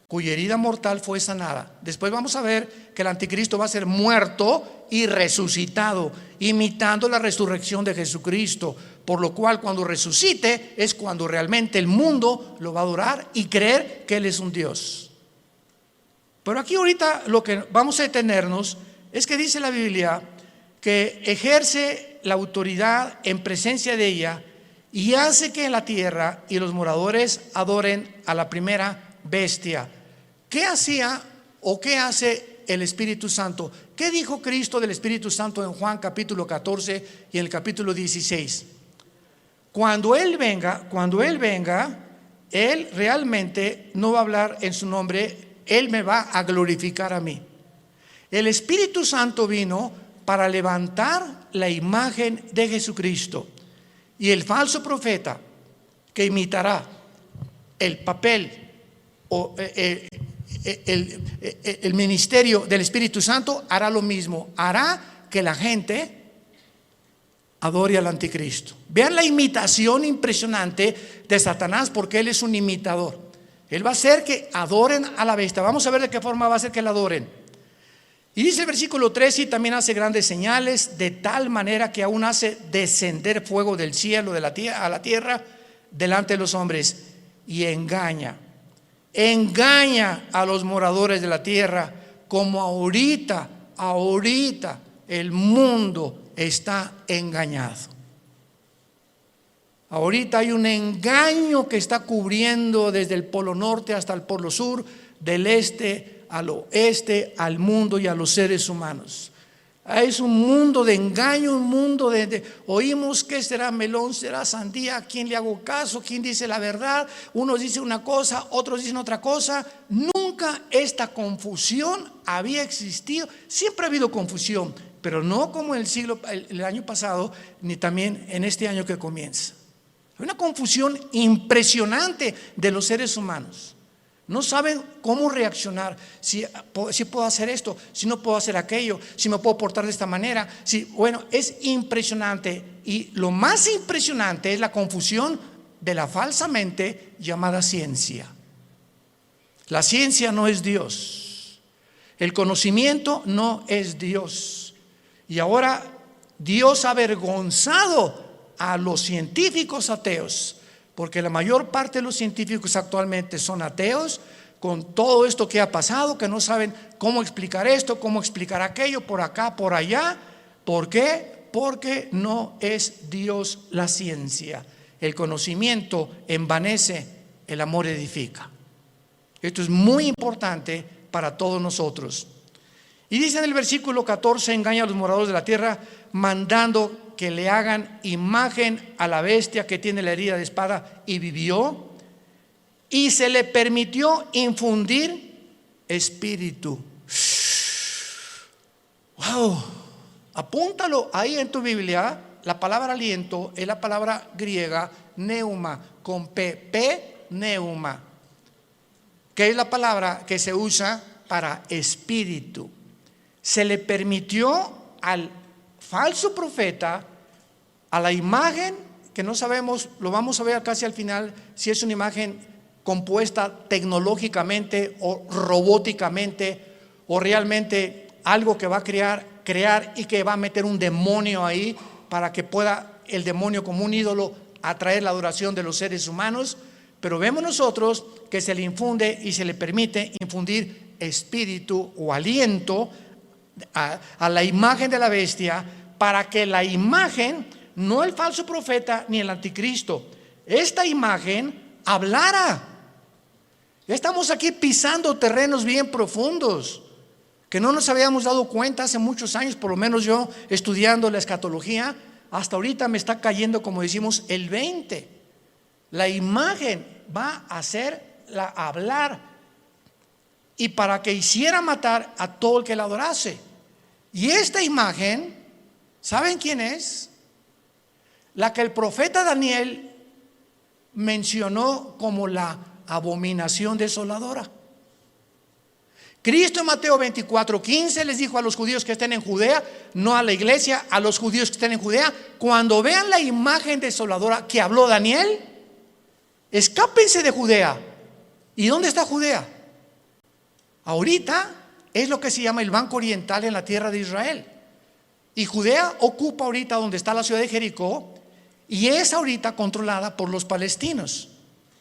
cuya herida mortal fue sanada. Después vamos a ver que el anticristo va a ser muerto y resucitado, imitando la resurrección de Jesucristo, por lo cual cuando resucite es cuando realmente el mundo lo va a adorar y creer que Él es un Dios. Pero aquí ahorita lo que vamos a detenernos es que dice la Biblia que ejerce la autoridad en presencia de ella y hace que en la tierra y los moradores adoren a la primera bestia. ¿Qué hacía o qué hace el Espíritu Santo? ¿Qué dijo Cristo del Espíritu Santo en Juan capítulo 14 y en el capítulo 16? Cuando Él venga, Él realmente no va a hablar en su nombre, Él me va a glorificar a mí. El Espíritu Santo vino para levantar la imagen de Jesucristo, y el falso profeta que imitará el papel o el ministerio del Espíritu Santo hará lo mismo, hará que la gente adore al anticristo. Vean la imitación impresionante de Satanás, porque él es un imitador. Él va a hacer que adoren a la bestia. Vamos a ver de qué forma va a hacer que la adoren. Y dice el versículo 13: y también hace grandes señales, de tal manera que aún hace descender fuego del cielo a la tierra delante de los hombres, y engaña a los moradores de la tierra, como ahorita el mundo está engañado. Ahorita hay un engaño que está cubriendo desde el polo norte hasta el polo sur, del este al oeste, al mundo y a los seres humanos. Es un mundo de engaño, un mundo oímos que será melón, será sandía, ¿a quién le hago caso? ¿Quién dice la verdad? Unos dicen una cosa, otros dicen otra cosa. Nunca esta confusión había existido. Siempre ha habido confusión, pero no como el año pasado, ni también en este año que comienza. Hay una confusión impresionante de los seres humanos. No saben cómo reaccionar, si puedo hacer esto, si no puedo hacer aquello, si me puedo portar de esta manera. Bueno, es impresionante, y lo más impresionante es la confusión de la falsamente llamada ciencia. La ciencia no es Dios, el conocimiento no es Dios, y ahora Dios ha avergonzado a los científicos ateos, porque la mayor parte de los científicos actualmente son ateos, con todo esto que ha pasado, que no saben cómo explicar esto, cómo explicar aquello, por acá, por allá. ¿Por qué? Porque no es Dios la ciencia. El conocimiento envanece, el amor edifica. Esto es muy importante para todos nosotros. Y dice en el versículo 14: engaña a los moradores de la tierra, mandando que le hagan imagen a la bestia que tiene la herida de espada y vivió, y se le permitió infundir espíritu. Wow, apúntalo ahí en tu Biblia. La palabra aliento es la palabra griega neuma, con P, neuma, que es la palabra que se usa para espíritu. Se le permitió al falso profeta, a la imagen que no sabemos, lo vamos a ver casi al final, si es una imagen compuesta tecnológicamente o robóticamente, o realmente algo que va a crear y que va a meter un demonio ahí para que pueda el demonio, como un ídolo, atraer la adoración de los seres humanos. Pero vemos nosotros que se le infunde y se le permite infundir espíritu o aliento a la imagen de la bestia, para que la imagen, no el falso profeta ni el anticristo, esta imagen hablara. Estamos aquí pisando terrenos bien profundos que no nos habíamos dado cuenta hace muchos años. Por lo menos yo, estudiando la escatología, hasta ahorita me está cayendo, como decimos, el 20. La imagen va a hacerla hablar, y para que hiciera matar a todo el que la adorase. Y esta imagen, ¿saben quién es? La que el profeta Daniel mencionó como la abominación desoladora. Cristo en Mateo 24:15 les dijo a los judíos que estén en Judea, no a la iglesia, a los judíos que estén en Judea: cuando vean la imagen desoladora que habló Daniel, escápense de Judea. ¿Y dónde está Judea? Ahorita es lo que se llama el Banco Oriental en la tierra de Israel. Y Judea ocupa ahorita donde está la ciudad de Jericó, y es ahorita controlada por los palestinos.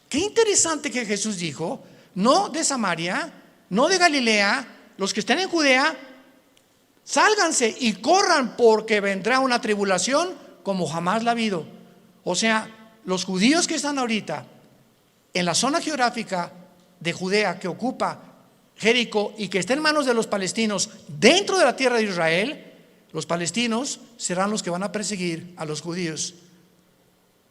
Qué interesante que Jesús dijo: no de Samaria, no de Galilea, los que estén en Judea, sálganse y corran, porque vendrá una tribulación como jamás la ha habido. O sea, los judíos que están ahorita en la zona geográfica de Judea, que ocupa Jericó y que está en manos de los palestinos dentro de la tierra de Israel, los palestinos serán los que van a perseguir a los judíos.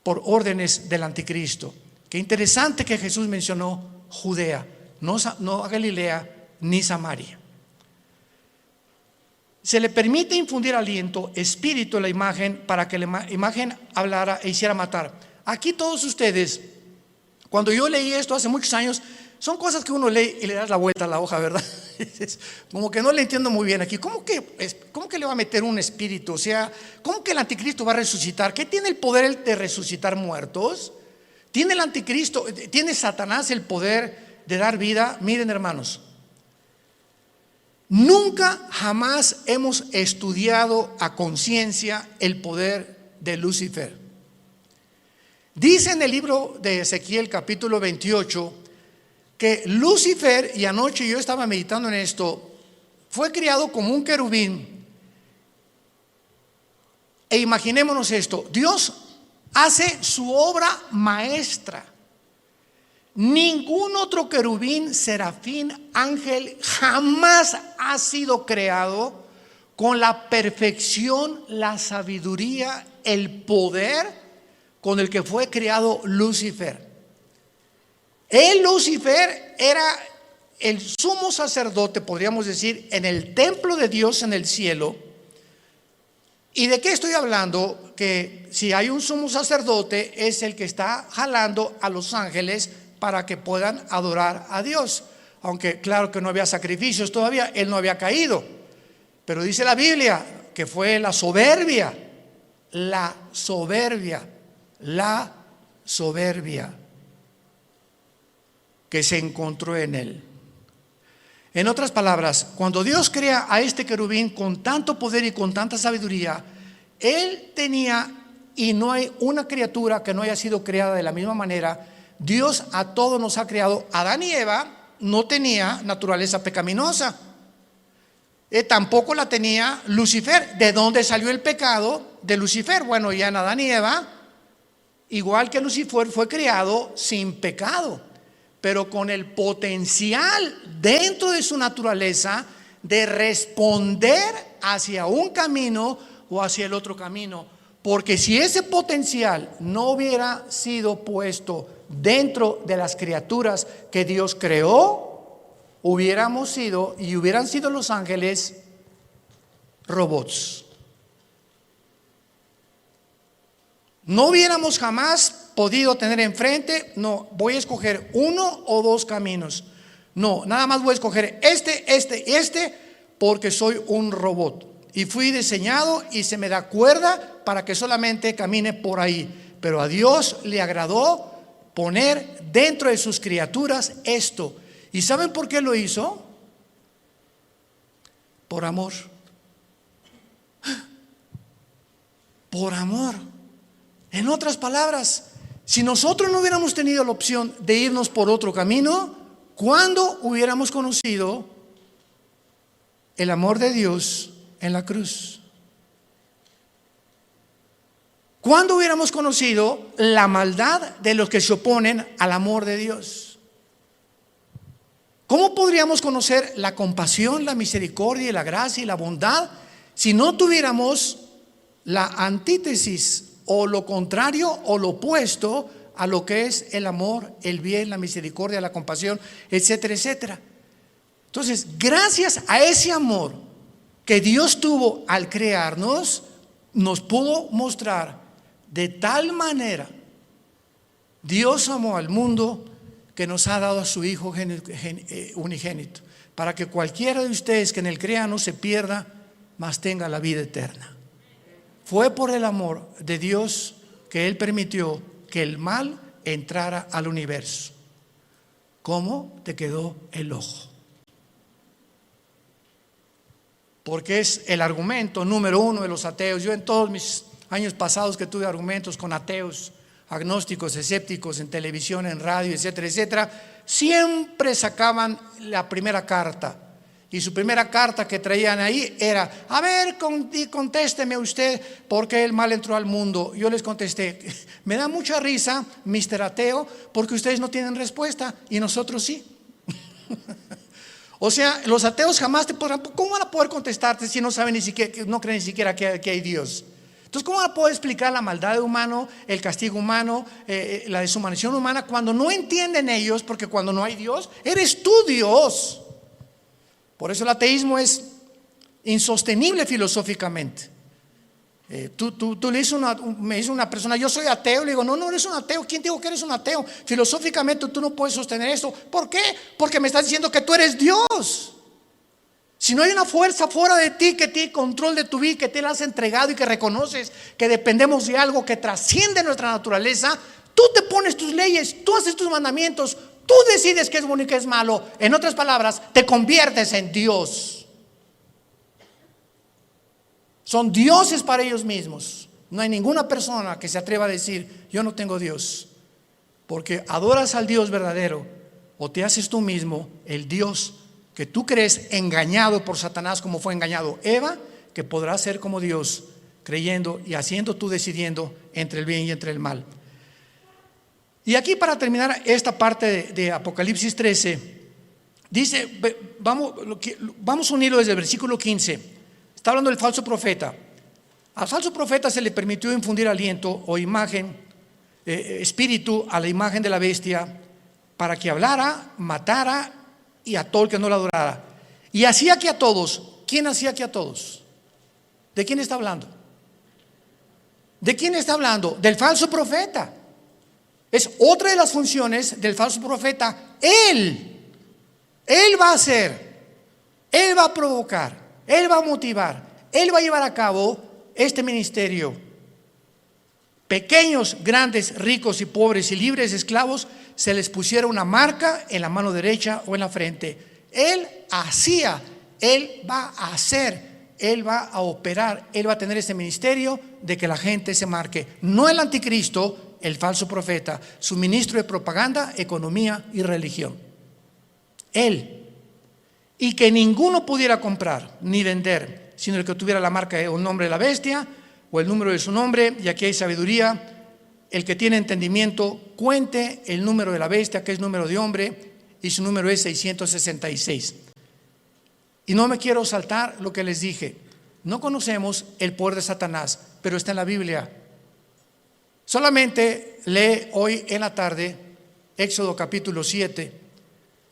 por órdenes del anticristo. Qué interesante que Jesús mencionó Judea, no Galilea ni Samaria. Se le permite infundir aliento, espíritu en la imagen para que la imagen hablara e hiciera matar. Aquí todos ustedes, cuando yo leí esto hace muchos años, son cosas que uno lee y le das la vuelta a la hoja, ¿verdad? Como que no le entiendo muy bien aquí. ¿Cómo que le va a meter un espíritu? O sea, ¿cómo que el anticristo va a resucitar? ¿Qué tiene el poder de resucitar muertos? ¿Tiene el anticristo, tiene Satanás el poder de dar vida? Miren, hermanos, nunca jamás hemos estudiado a conciencia el poder de Lucifer. Dice en el libro de Ezequiel capítulo 28 que Lucifer, y anoche yo estaba meditando en esto, fue criado como un querubín. E imaginémonos esto, Dios hace su obra maestra. Ningún otro querubín, serafín, ángel jamás ha sido creado con la perfección, la sabiduría, el poder con el que fue creado Lucifer. Lucifer era el sumo sacerdote, podríamos decir, en el templo de Dios en el cielo. ¿Y de qué estoy hablando? Que si hay un sumo sacerdote, es el que está jalando a los ángeles para que puedan adorar a Dios. Aunque claro que no había sacrificios todavía, él no había caído. Pero dice la Biblia que fue la soberbia que se encontró en él. En otras palabras, cuando Dios crea a este querubín con tanto poder y con tanta sabiduría, él tenía, y no hay una criatura que no haya sido creada de la misma manera. Dios a todos nos ha creado. Adán y Eva no tenía naturaleza pecaminosa, tampoco la tenía Lucifer. ¿De dónde salió el pecado de Lucifer? Bueno, ya en Adán y Eva, igual que Lucifer, fue creado sin pecado, pero con el potencial dentro de su naturaleza de responder hacia un camino o hacia el otro camino. Porque si ese potencial no hubiera sido puesto dentro de las criaturas que Dios creó, hubieran sido los ángeles robots. No hubiéramos jamás podido tener enfrente, no, voy a escoger uno o dos caminos. No, nada más voy a escoger este, porque soy un robot. Y fui diseñado y se me da cuerda para que solamente camine por ahí. Pero a Dios le agradó poner dentro de sus criaturas esto. ¿Y saben por qué lo hizo? Por amor. Por amor. En otras palabras, si nosotros no hubiéramos tenido la opción de irnos por otro camino, ¿cuándo hubiéramos conocido el amor de Dios en la cruz? ¿Cuándo hubiéramos conocido la maldad de los que se oponen al amor de Dios? ¿Cómo podríamos conocer la compasión, la misericordia, la gracia y la bondad si no tuviéramos la antítesis o lo contrario o lo opuesto a lo que es el amor, el bien, la misericordia, la compasión, etcétera, etcétera? Entonces, gracias a ese amor que Dios tuvo al crearnos, nos pudo mostrar de tal manera. Dios amó al mundo que nos ha dado a su Hijo unigénito, para que cualquiera de ustedes que en él crea no se pierda, mas tenga la vida eterna. Fue por el amor de Dios que él permitió que el mal entrara al universo. ¿Cómo te quedó el ojo? Porque es el argumento número uno de los ateos. Yo en todos mis años pasados que tuve argumentos con ateos, agnósticos, escépticos, en televisión, en radio, etcétera, etcétera, siempre sacaban la primera carta. Y su primera carta que traían ahí era: a ver, contésteme usted, ¿por qué el mal entró al mundo? Yo les contesté: me da mucha risa, Mr. Ateo, porque ustedes no tienen respuesta y nosotros sí. O sea, los ateos jamás te podrán, ¿cómo van a poder contestarte si no saben ni siquiera, no creen ni siquiera que hay Dios? Entonces, ¿cómo puedo explicar la maldad humana, el castigo humano, la deshumanización humana, cuando no entienden ellos? Porque cuando no hay Dios, eres tú Dios. Por eso el ateísmo es insostenible filosóficamente. Tú le dices me dice una persona, yo soy ateo, le digo, no eres un ateo. ¿Quién te dijo que eres un ateo? Filosóficamente tú no puedes sostener esto. ¿Por qué? Porque me estás diciendo que tú eres Dios. Si no hay una fuerza fuera de ti que tiene control de tu vida, que te la has entregado y que reconoces que dependemos de algo que trasciende nuestra naturaleza, tú te pones tus leyes, tú haces tus mandamientos, tú decides qué es bueno y qué es malo. En otras palabras, te conviertes en Dios. Son dioses para ellos mismos. No hay ninguna persona que se atreva a decir, yo no tengo Dios. Porque adoras al Dios verdadero o te haces tú mismo el Dios que tú crees, engañado por Satanás como fue engañado Eva, que podrás ser como Dios, creyendo y haciendo tú decidiendo entre el bien y entre el mal. Y aquí, para terminar esta parte de Apocalipsis 13, dice, vamos a unirlo desde el versículo 15. Está hablando del falso profeta. Al falso profeta se le permitió infundir aliento o imagen, espíritu a la imagen de la bestia, para que hablara, matara y a todo el que no la adorara. Y hacía que a todos. ¿Quién hacía que a todos? ¿De quién está hablando? ¿De quién está hablando? Del falso profeta. Es otra de las funciones del falso profeta. Él va a hacer, él va a provocar, él va a motivar, él va a llevar a cabo este ministerio. Pequeños, grandes, ricos y pobres y libres, esclavos, se les pusiera una marca en la mano derecha o en la frente. Él hacía, él va a hacer, él va a operar, él va a tener este ministerio de que la gente se marque. No el anticristo, el falso profeta, su ministro de propaganda, economía y religión. Él. Y que ninguno pudiera comprar ni vender, sino el que tuviera la marca o el nombre de la bestia o el número de su nombre. Y aquí hay sabiduría. El que tiene entendimiento cuente el número de la bestia, que es número de hombre, y su número es 666. Y no me quiero saltar lo que les dije. No conocemos el poder de Satanás, pero está en la Biblia. Solamente lee hoy en la tarde Éxodo capítulo 7,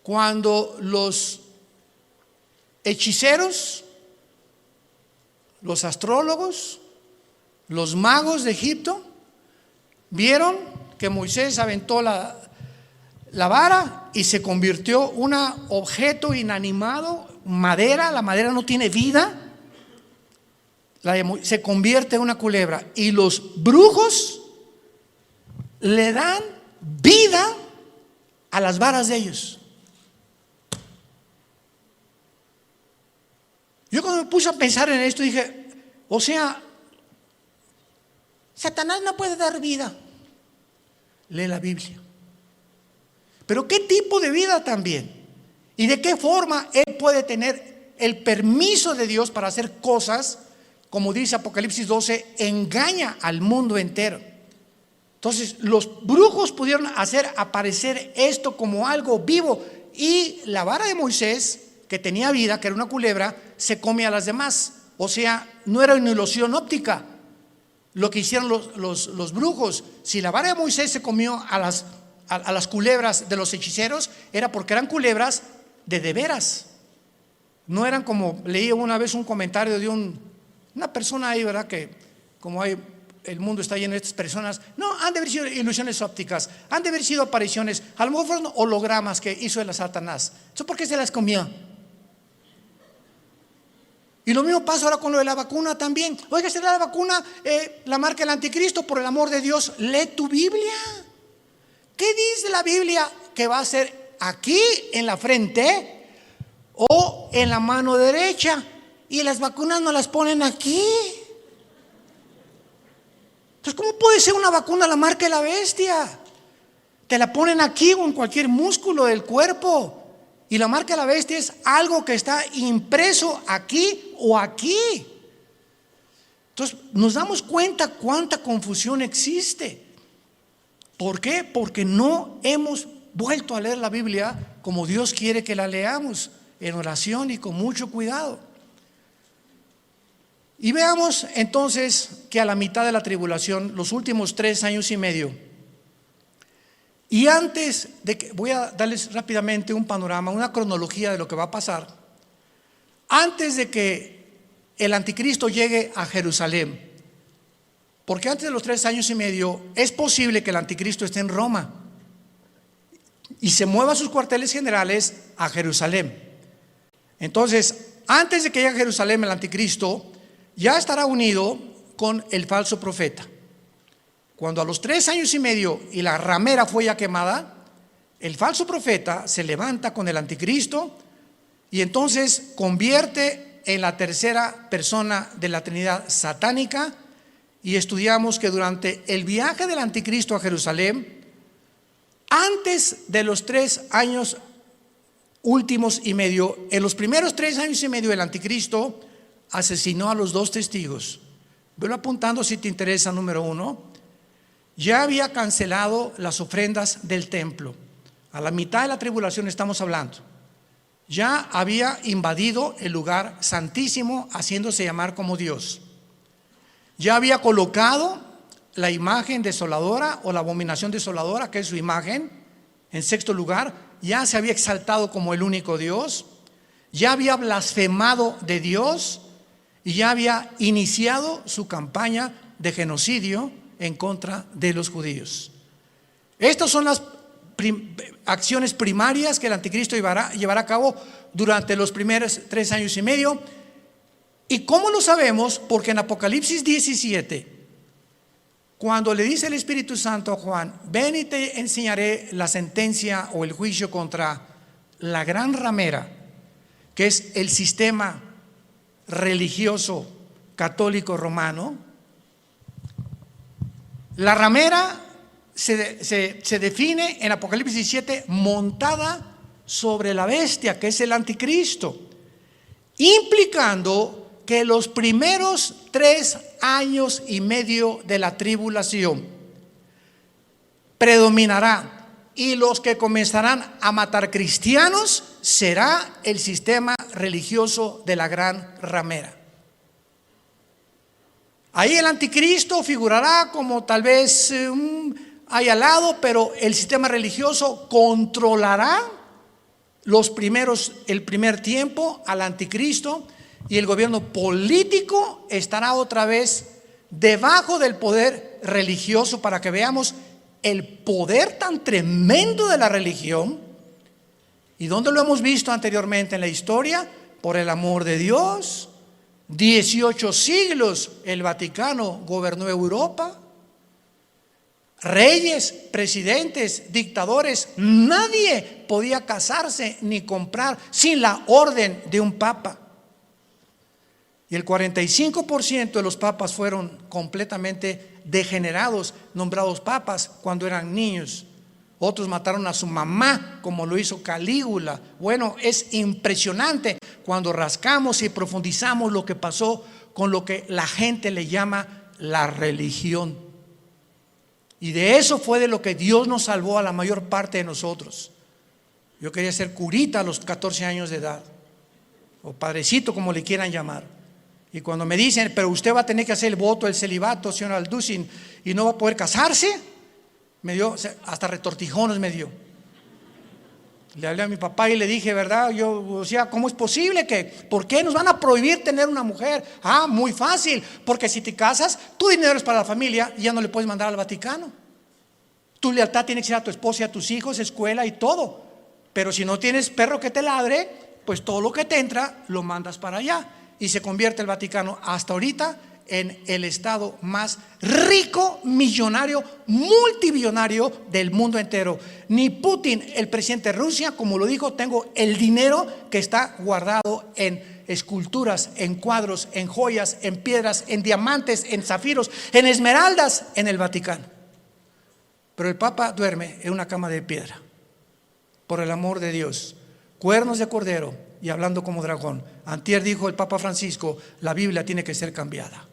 cuando los hechiceros, los astrólogos, los magos de Egipto vieron que Moisés aventó la vara y se convirtió un objeto inanimado, madera. La madera no tiene vida, se convierte en una culebra, y los brujos le dan vida a las varas de ellos. Yo cuando me puse a pensar en esto dije, o sea, Satanás no puede dar vida. Lee la Biblia. Pero ¿qué tipo de vida también? ¿Y de qué forma él puede tener el permiso de Dios para hacer cosas? Como dice Apocalipsis 12, engaña al mundo entero. Entonces los brujos pudieron hacer aparecer esto como algo vivo, y la vara de Moisés, que tenía vida, que era una culebra, se come a las demás. O sea, no era una ilusión óptica lo que hicieron los brujos. Si la vara de Moisés se comió a las culebras de los hechiceros, era porque eran culebras de veras. No eran como, leí una vez un comentario de una persona ahí, ¿verdad? Que como el mundo está lleno de estas personas, no, han de haber sido ilusiones ópticas, han de haber sido apariciones, a lo mejor fueron hologramas que hizo el Satanás. ¿Eso por qué se las comió? Y lo mismo pasa ahora con lo de la vacuna también. Oiga, ¿será la vacuna la marca del anticristo? Por el amor de Dios, lee tu Biblia. ¿Qué dice la Biblia que va a ser aquí en la frente o en la mano derecha? Y las vacunas no las ponen aquí. Entonces, ¿cómo puede ser una vacuna la marca de la bestia? Te la ponen aquí o en cualquier músculo del cuerpo. Y la marca de la bestia es algo que está impreso aquí o aquí. Entonces nos damos cuenta cuánta confusión existe. ¿Por qué? Porque no hemos vuelto a leer la Biblia como Dios quiere que la leamos, en oración y con mucho cuidado. Y veamos entonces que a la mitad de la tribulación, los últimos 3 años y medio, y antes de que, voy a darles rápidamente un panorama, una cronología de lo que va a pasar, antes de que el anticristo llegue a Jerusalén, porque antes de los 3 años y medio es posible que el anticristo esté en Roma y se mueva sus cuarteles generales a Jerusalén. Entonces, antes de que llegue a Jerusalén el anticristo, ya estará unido con el falso profeta. Cuando a los 3 años y medio y la ramera fue ya quemada, el falso profeta se levanta con el anticristo y entonces convierte en la tercera persona de la Trinidad satánica. Y estudiamos que durante el viaje del anticristo a Jerusalén, antes de los 3 años últimos y medio, en los primeros 3 años y medio el anticristo asesinó a los 2 testigos. Velo apuntando si te interesa. Número 1, ya había cancelado las ofrendas del templo. A la mitad de la tribulación estamos hablando. Ya había invadido el lugar santísimo, haciéndose llamar como Dios. Ya había colocado la imagen desoladora o la abominación desoladora, que es su imagen, en 6º lugar. Ya se había exaltado como el único Dios. Ya había blasfemado de Dios y ya había iniciado su campaña de genocidio en contra de los judíos. Estas son las acciones primarias que el anticristo llevará a cabo durante los primeros 3 años y medio. ¿Y cómo lo sabemos? Porque en Apocalipsis 17, cuando le dice el Espíritu Santo a Juan: ven y te enseñaré la sentencia o el juicio contra la gran ramera, que es el sistema religioso católico romano. La ramera se define en Apocalipsis 17 montada sobre la bestia, que es el anticristo, implicando que los primeros 3 años y medio de la tribulación predominará, y los que comenzarán a matar cristianos será el sistema religioso de la gran ramera. Ahí el anticristo figurará como tal vez ahí al lado, pero el sistema religioso controlará el primer tiempo al anticristo, y el gobierno político estará otra vez debajo del poder religioso, para que veamos el poder tan tremendo de la religión. ¿Y dónde lo hemos visto anteriormente en la historia? Por el amor de Dios. 18 siglos el Vaticano gobernó Europa. Reyes, presidentes, dictadores, nadie podía casarse ni comprar sin la orden de un papa. Y el 45% de los papas fueron completamente degenerados, nombrados papas cuando eran niños. Otros mataron a su mamá, como lo hizo Calígula. Bueno, es impresionante cuando rascamos y profundizamos lo que pasó con lo que la gente le llama la religión. Y de eso fue de lo que Dios nos salvó a la mayor parte de nosotros. Yo quería ser curita a los 14 años de edad, o padrecito, como le quieran llamar. Y cuando me dicen: pero usted va a tener que hacer el voto del celibato, señor Alducin, y no va a poder casarse, me dio, hasta retortijones me dio. Le hablé a mi papá y le dije: ¿verdad? Yo decía: ¿cómo es posible que? ¿Por qué nos van a prohibir tener una mujer? Ah, muy fácil, porque si te casas, tu dinero es para la familia y ya no le puedes mandar al Vaticano. Tu lealtad tiene que ser a tu esposa y a tus hijos, escuela y todo. Pero si no tienes perro que te ladre, pues todo lo que te entra lo mandas para allá. Y se convierte el Vaticano hasta ahorita en el estado más rico, millonario, multibillonario del mundo entero. Ni Putin, el presidente de Rusia, como lo dijo: tengo el dinero que está guardado en esculturas, en cuadros, en joyas, en piedras, en diamantes, en zafiros, en esmeraldas, en el Vaticano. Pero el Papa duerme en una cama de piedra, por el amor de Dios. Cuernos de cordero y hablando como dragón. Antier dijo el Papa Francisco: la Biblia tiene que ser cambiada.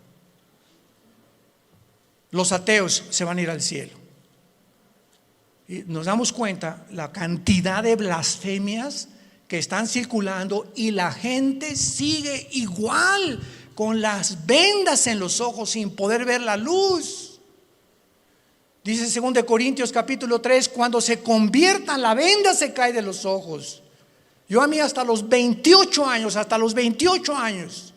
Los ateos se van a ir al cielo. Y nos damos cuenta la cantidad de blasfemias que están circulando, y la gente sigue igual con las vendas en los ojos sin poder ver la luz. Dice 2 Corintios capítulo 3, cuando se conviertan la venda se cae de los ojos. Yo a mí hasta los 28 años,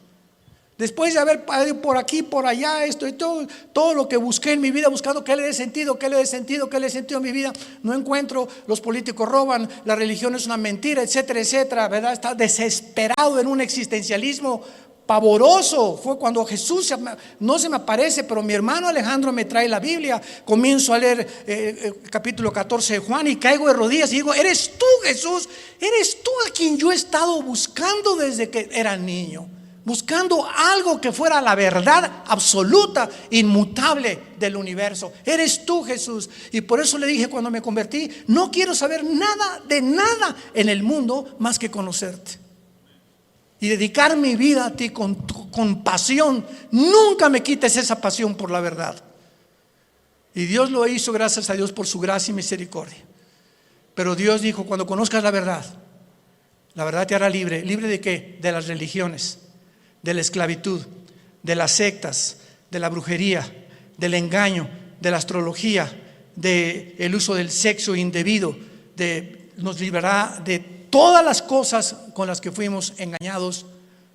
después de haber ido por aquí, por allá, esto y todo lo que busqué en mi vida, buscando qué le dé sentido a mi vida, no encuentro. Los políticos roban, la religión es una mentira, etcétera, etcétera, ¿verdad? Está desesperado en un existencialismo pavoroso. Fue cuando Jesús no se me aparece, pero mi hermano Alejandro me trae la Biblia. Comienzo a leer capítulo 14 de Juan y caigo de rodillas y digo: eres tú, Jesús, eres tú a quien yo he estado buscando desde que era niño, buscando algo que fuera la verdad absoluta, inmutable del universo. Eres tú, Jesús. Y por eso le dije cuando me convertí: no quiero saber nada de nada en el mundo más que conocerte y dedicar mi vida a ti con pasión. Nunca me quites esa pasión por la verdad. Y Dios lo hizo, gracias a Dios por su gracia y misericordia. Pero Dios dijo: cuando conozcas la verdad te hará libre. ¿Libre de qué? De las religiones, de la esclavitud, de las sectas, de la brujería, del engaño, de la astrología, del uso del sexo indebido, nos librará de todas las cosas con las que fuimos engañados,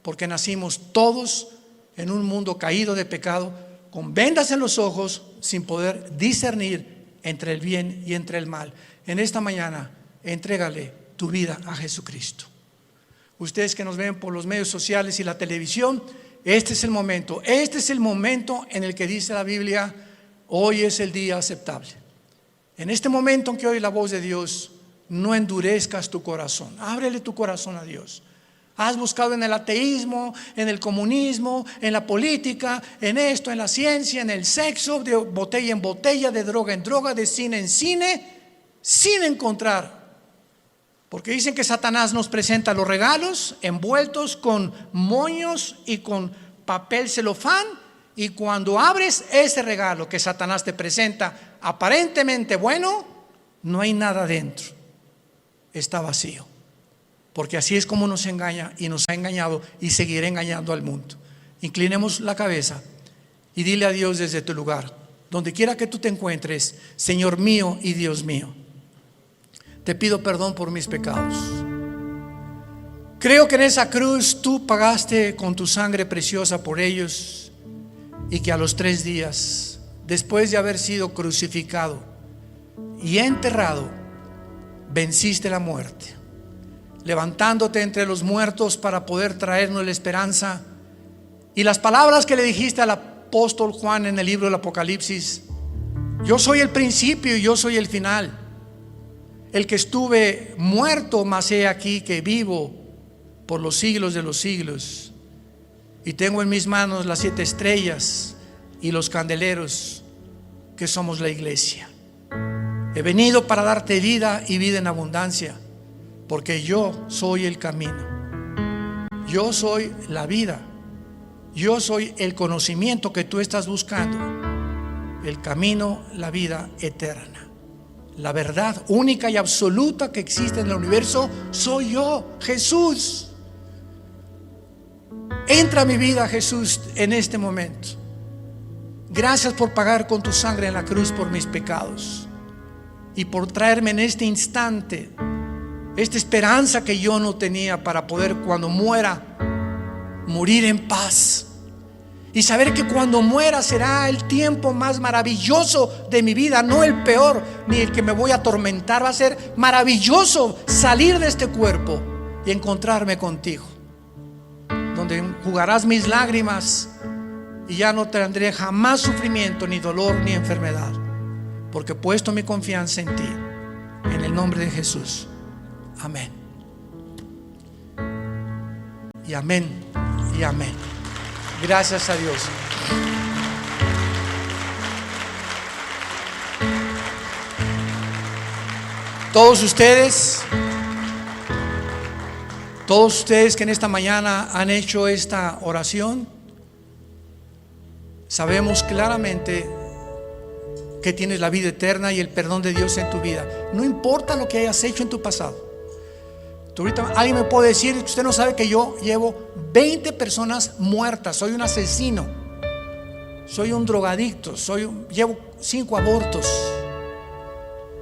porque nacimos todos en un mundo caído de pecado, con vendas en los ojos, sin poder discernir entre el bien y entre el mal. En esta mañana, entrégale tu vida a Jesucristo. Ustedes que nos ven por los medios sociales y la televisión, este es el momento en el que dice la Biblia: hoy es el día aceptable. En este momento en que oye la voz de Dios, no endurezcas tu corazón, ábrele tu corazón a Dios. Has buscado en el ateísmo, en el comunismo, en la política, en esto, en la ciencia, en el sexo, de botella en botella, de droga en droga, de cine en cine, sin encontrar. Porque dicen que Satanás nos presenta los regalos envueltos con moños y con papel celofán, y cuando abres ese regalo que Satanás te presenta, aparentemente bueno, no hay nada dentro. Está vacío, porque así es como nos engaña y nos ha engañado y seguirá engañando al mundo. Inclinemos la cabeza y dile a Dios desde tu lugar, donde quiera que tú te encuentres: Señor mío y Dios mío, te pido perdón por mis pecados. Creo que en esa cruz tú pagaste con tu sangre preciosa por ellos, y que a los 3 días, después de haber sido crucificado y enterrado, venciste la muerte, levantándote entre los muertos para poder traernos la esperanza. Y las palabras que le dijiste al apóstol Juan en el libro del Apocalipsis: yo soy el principio y yo soy el final, el que estuve muerto, mas he aquí que vivo por los siglos de los siglos, y tengo en mis manos las 7 estrellas y los candeleros, que somos la iglesia. He venido para darte vida y vida en abundancia, porque yo soy el camino, yo soy la vida, yo soy el conocimiento que tú estás buscando, el camino, la vida eterna, la verdad única y absoluta que existe en el universo. Soy yo, Jesús. Entra a mi vida, Jesús, en este momento. Gracias por pagar con tu sangre en la cruz por mis pecados, y por traerme en este instante esta esperanza que yo no tenía, para poder, cuando muera, morir en paz y saber que cuando muera será el tiempo más maravilloso de mi vida, no el peor ni el que me voy a atormentar. Va a ser maravilloso salir de este cuerpo y encontrarme contigo, donde enjugarás mis lágrimas y ya no tendré jamás sufrimiento, ni dolor, ni enfermedad, porque he puesto mi confianza en ti. En el nombre de Jesús, amén. Y amén, y amén. Gracias a Dios. Todos ustedes que en esta mañana han hecho esta oración, sabemos claramente que tienes la vida eterna y el perdón de Dios en tu vida. No importa lo que hayas hecho en tu pasado, Ahorita alguien me puede decir que usted no sabe que yo llevo 20 personas muertas, soy un asesino, soy un drogadicto, llevo 5 abortos,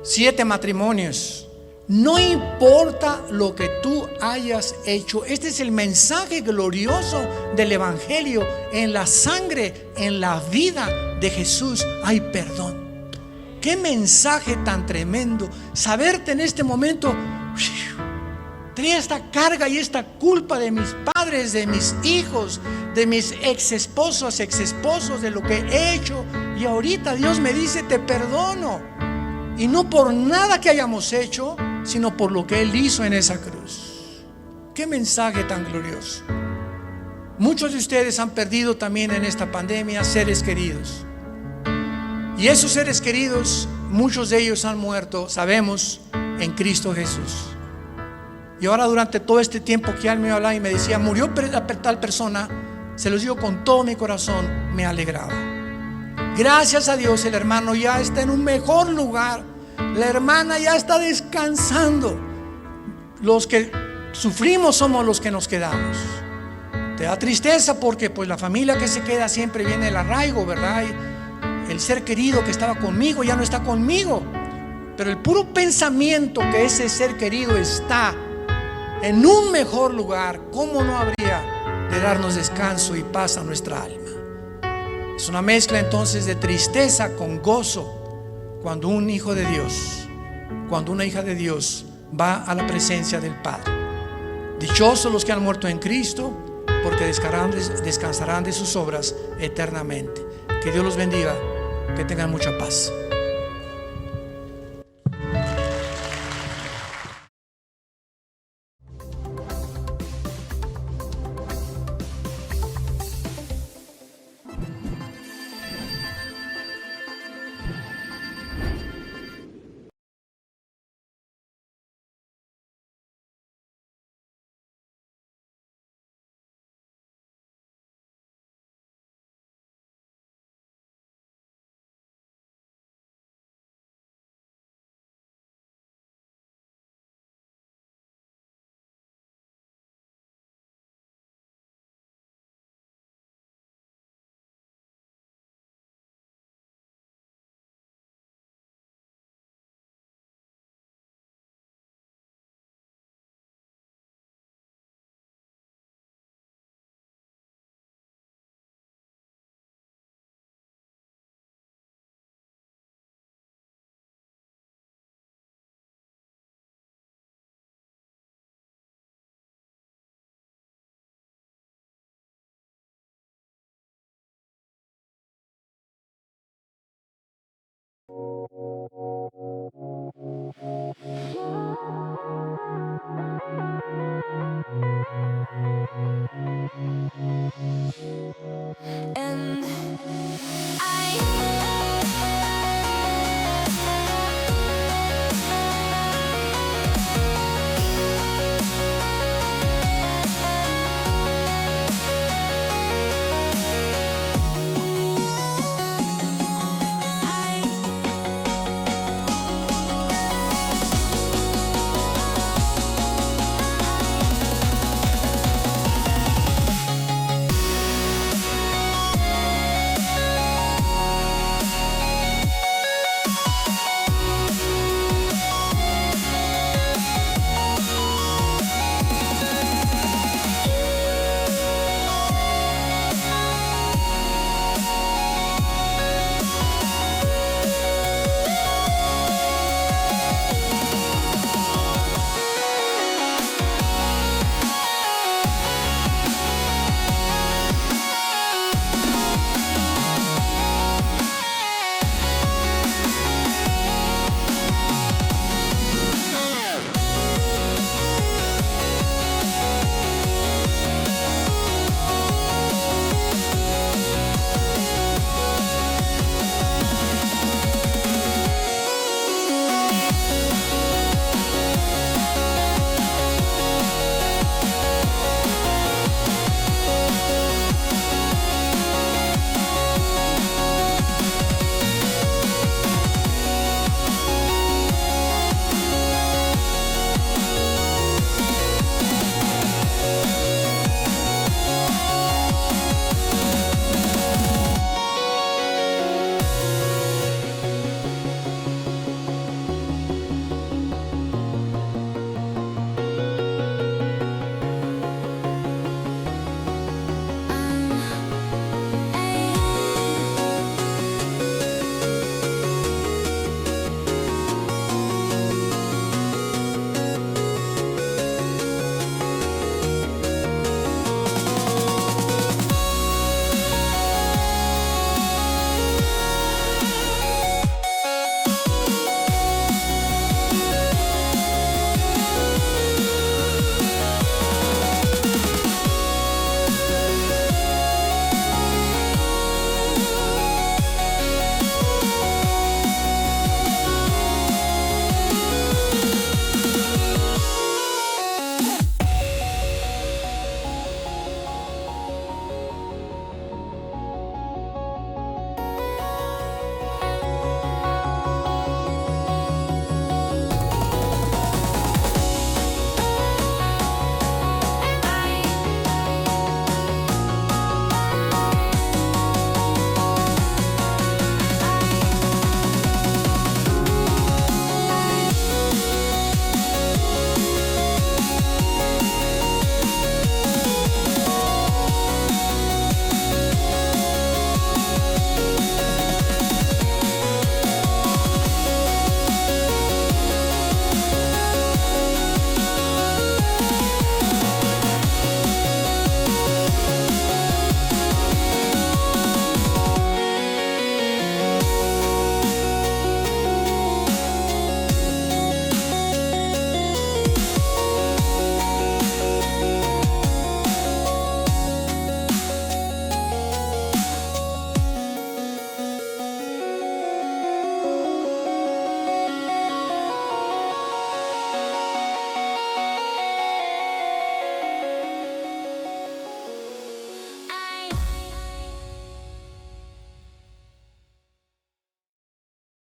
7 matrimonios. No importa lo que tú hayas hecho, este es el mensaje glorioso del Evangelio. En la sangre, en la vida de Jesús hay perdón. Qué mensaje tan tremendo, saberte en este momento. Tenía esta carga y esta culpa de mis padres, de mis hijos, de mis ex esposos, de lo que he hecho, y ahorita Dios me dice: te perdono. Y no por nada que hayamos hecho, sino por lo que Él hizo en esa cruz. Qué mensaje tan glorioso. Muchos de ustedes han perdido también en esta pandemia seres queridos, y esos seres queridos, muchos de ellos han muerto, sabemos, en Cristo Jesús. Y ahora, durante todo este tiempo que Él me hablaba y me decía: murió tal persona, se los digo con todo mi corazón, me alegraba. Gracias a Dios, el hermano ya está en un mejor lugar, la hermana ya está descansando. Los que sufrimos somos los que nos quedamos. Te da tristeza porque pues la familia que se queda siempre viene el arraigo, ¿verdad? Y el ser querido que estaba conmigo ya no está conmigo, pero el puro pensamiento que ese ser querido está en un mejor lugar, ¿cómo no habría de darnos descanso y paz a nuestra alma? Es una mezcla entonces de tristeza con gozo cuando un hijo de Dios, cuando una hija de Dios va a la presencia del Padre. Dichosos los que han muerto en Cristo, porque descansarán de sus obras eternamente. Que Dios los bendiga, que tengan mucha paz.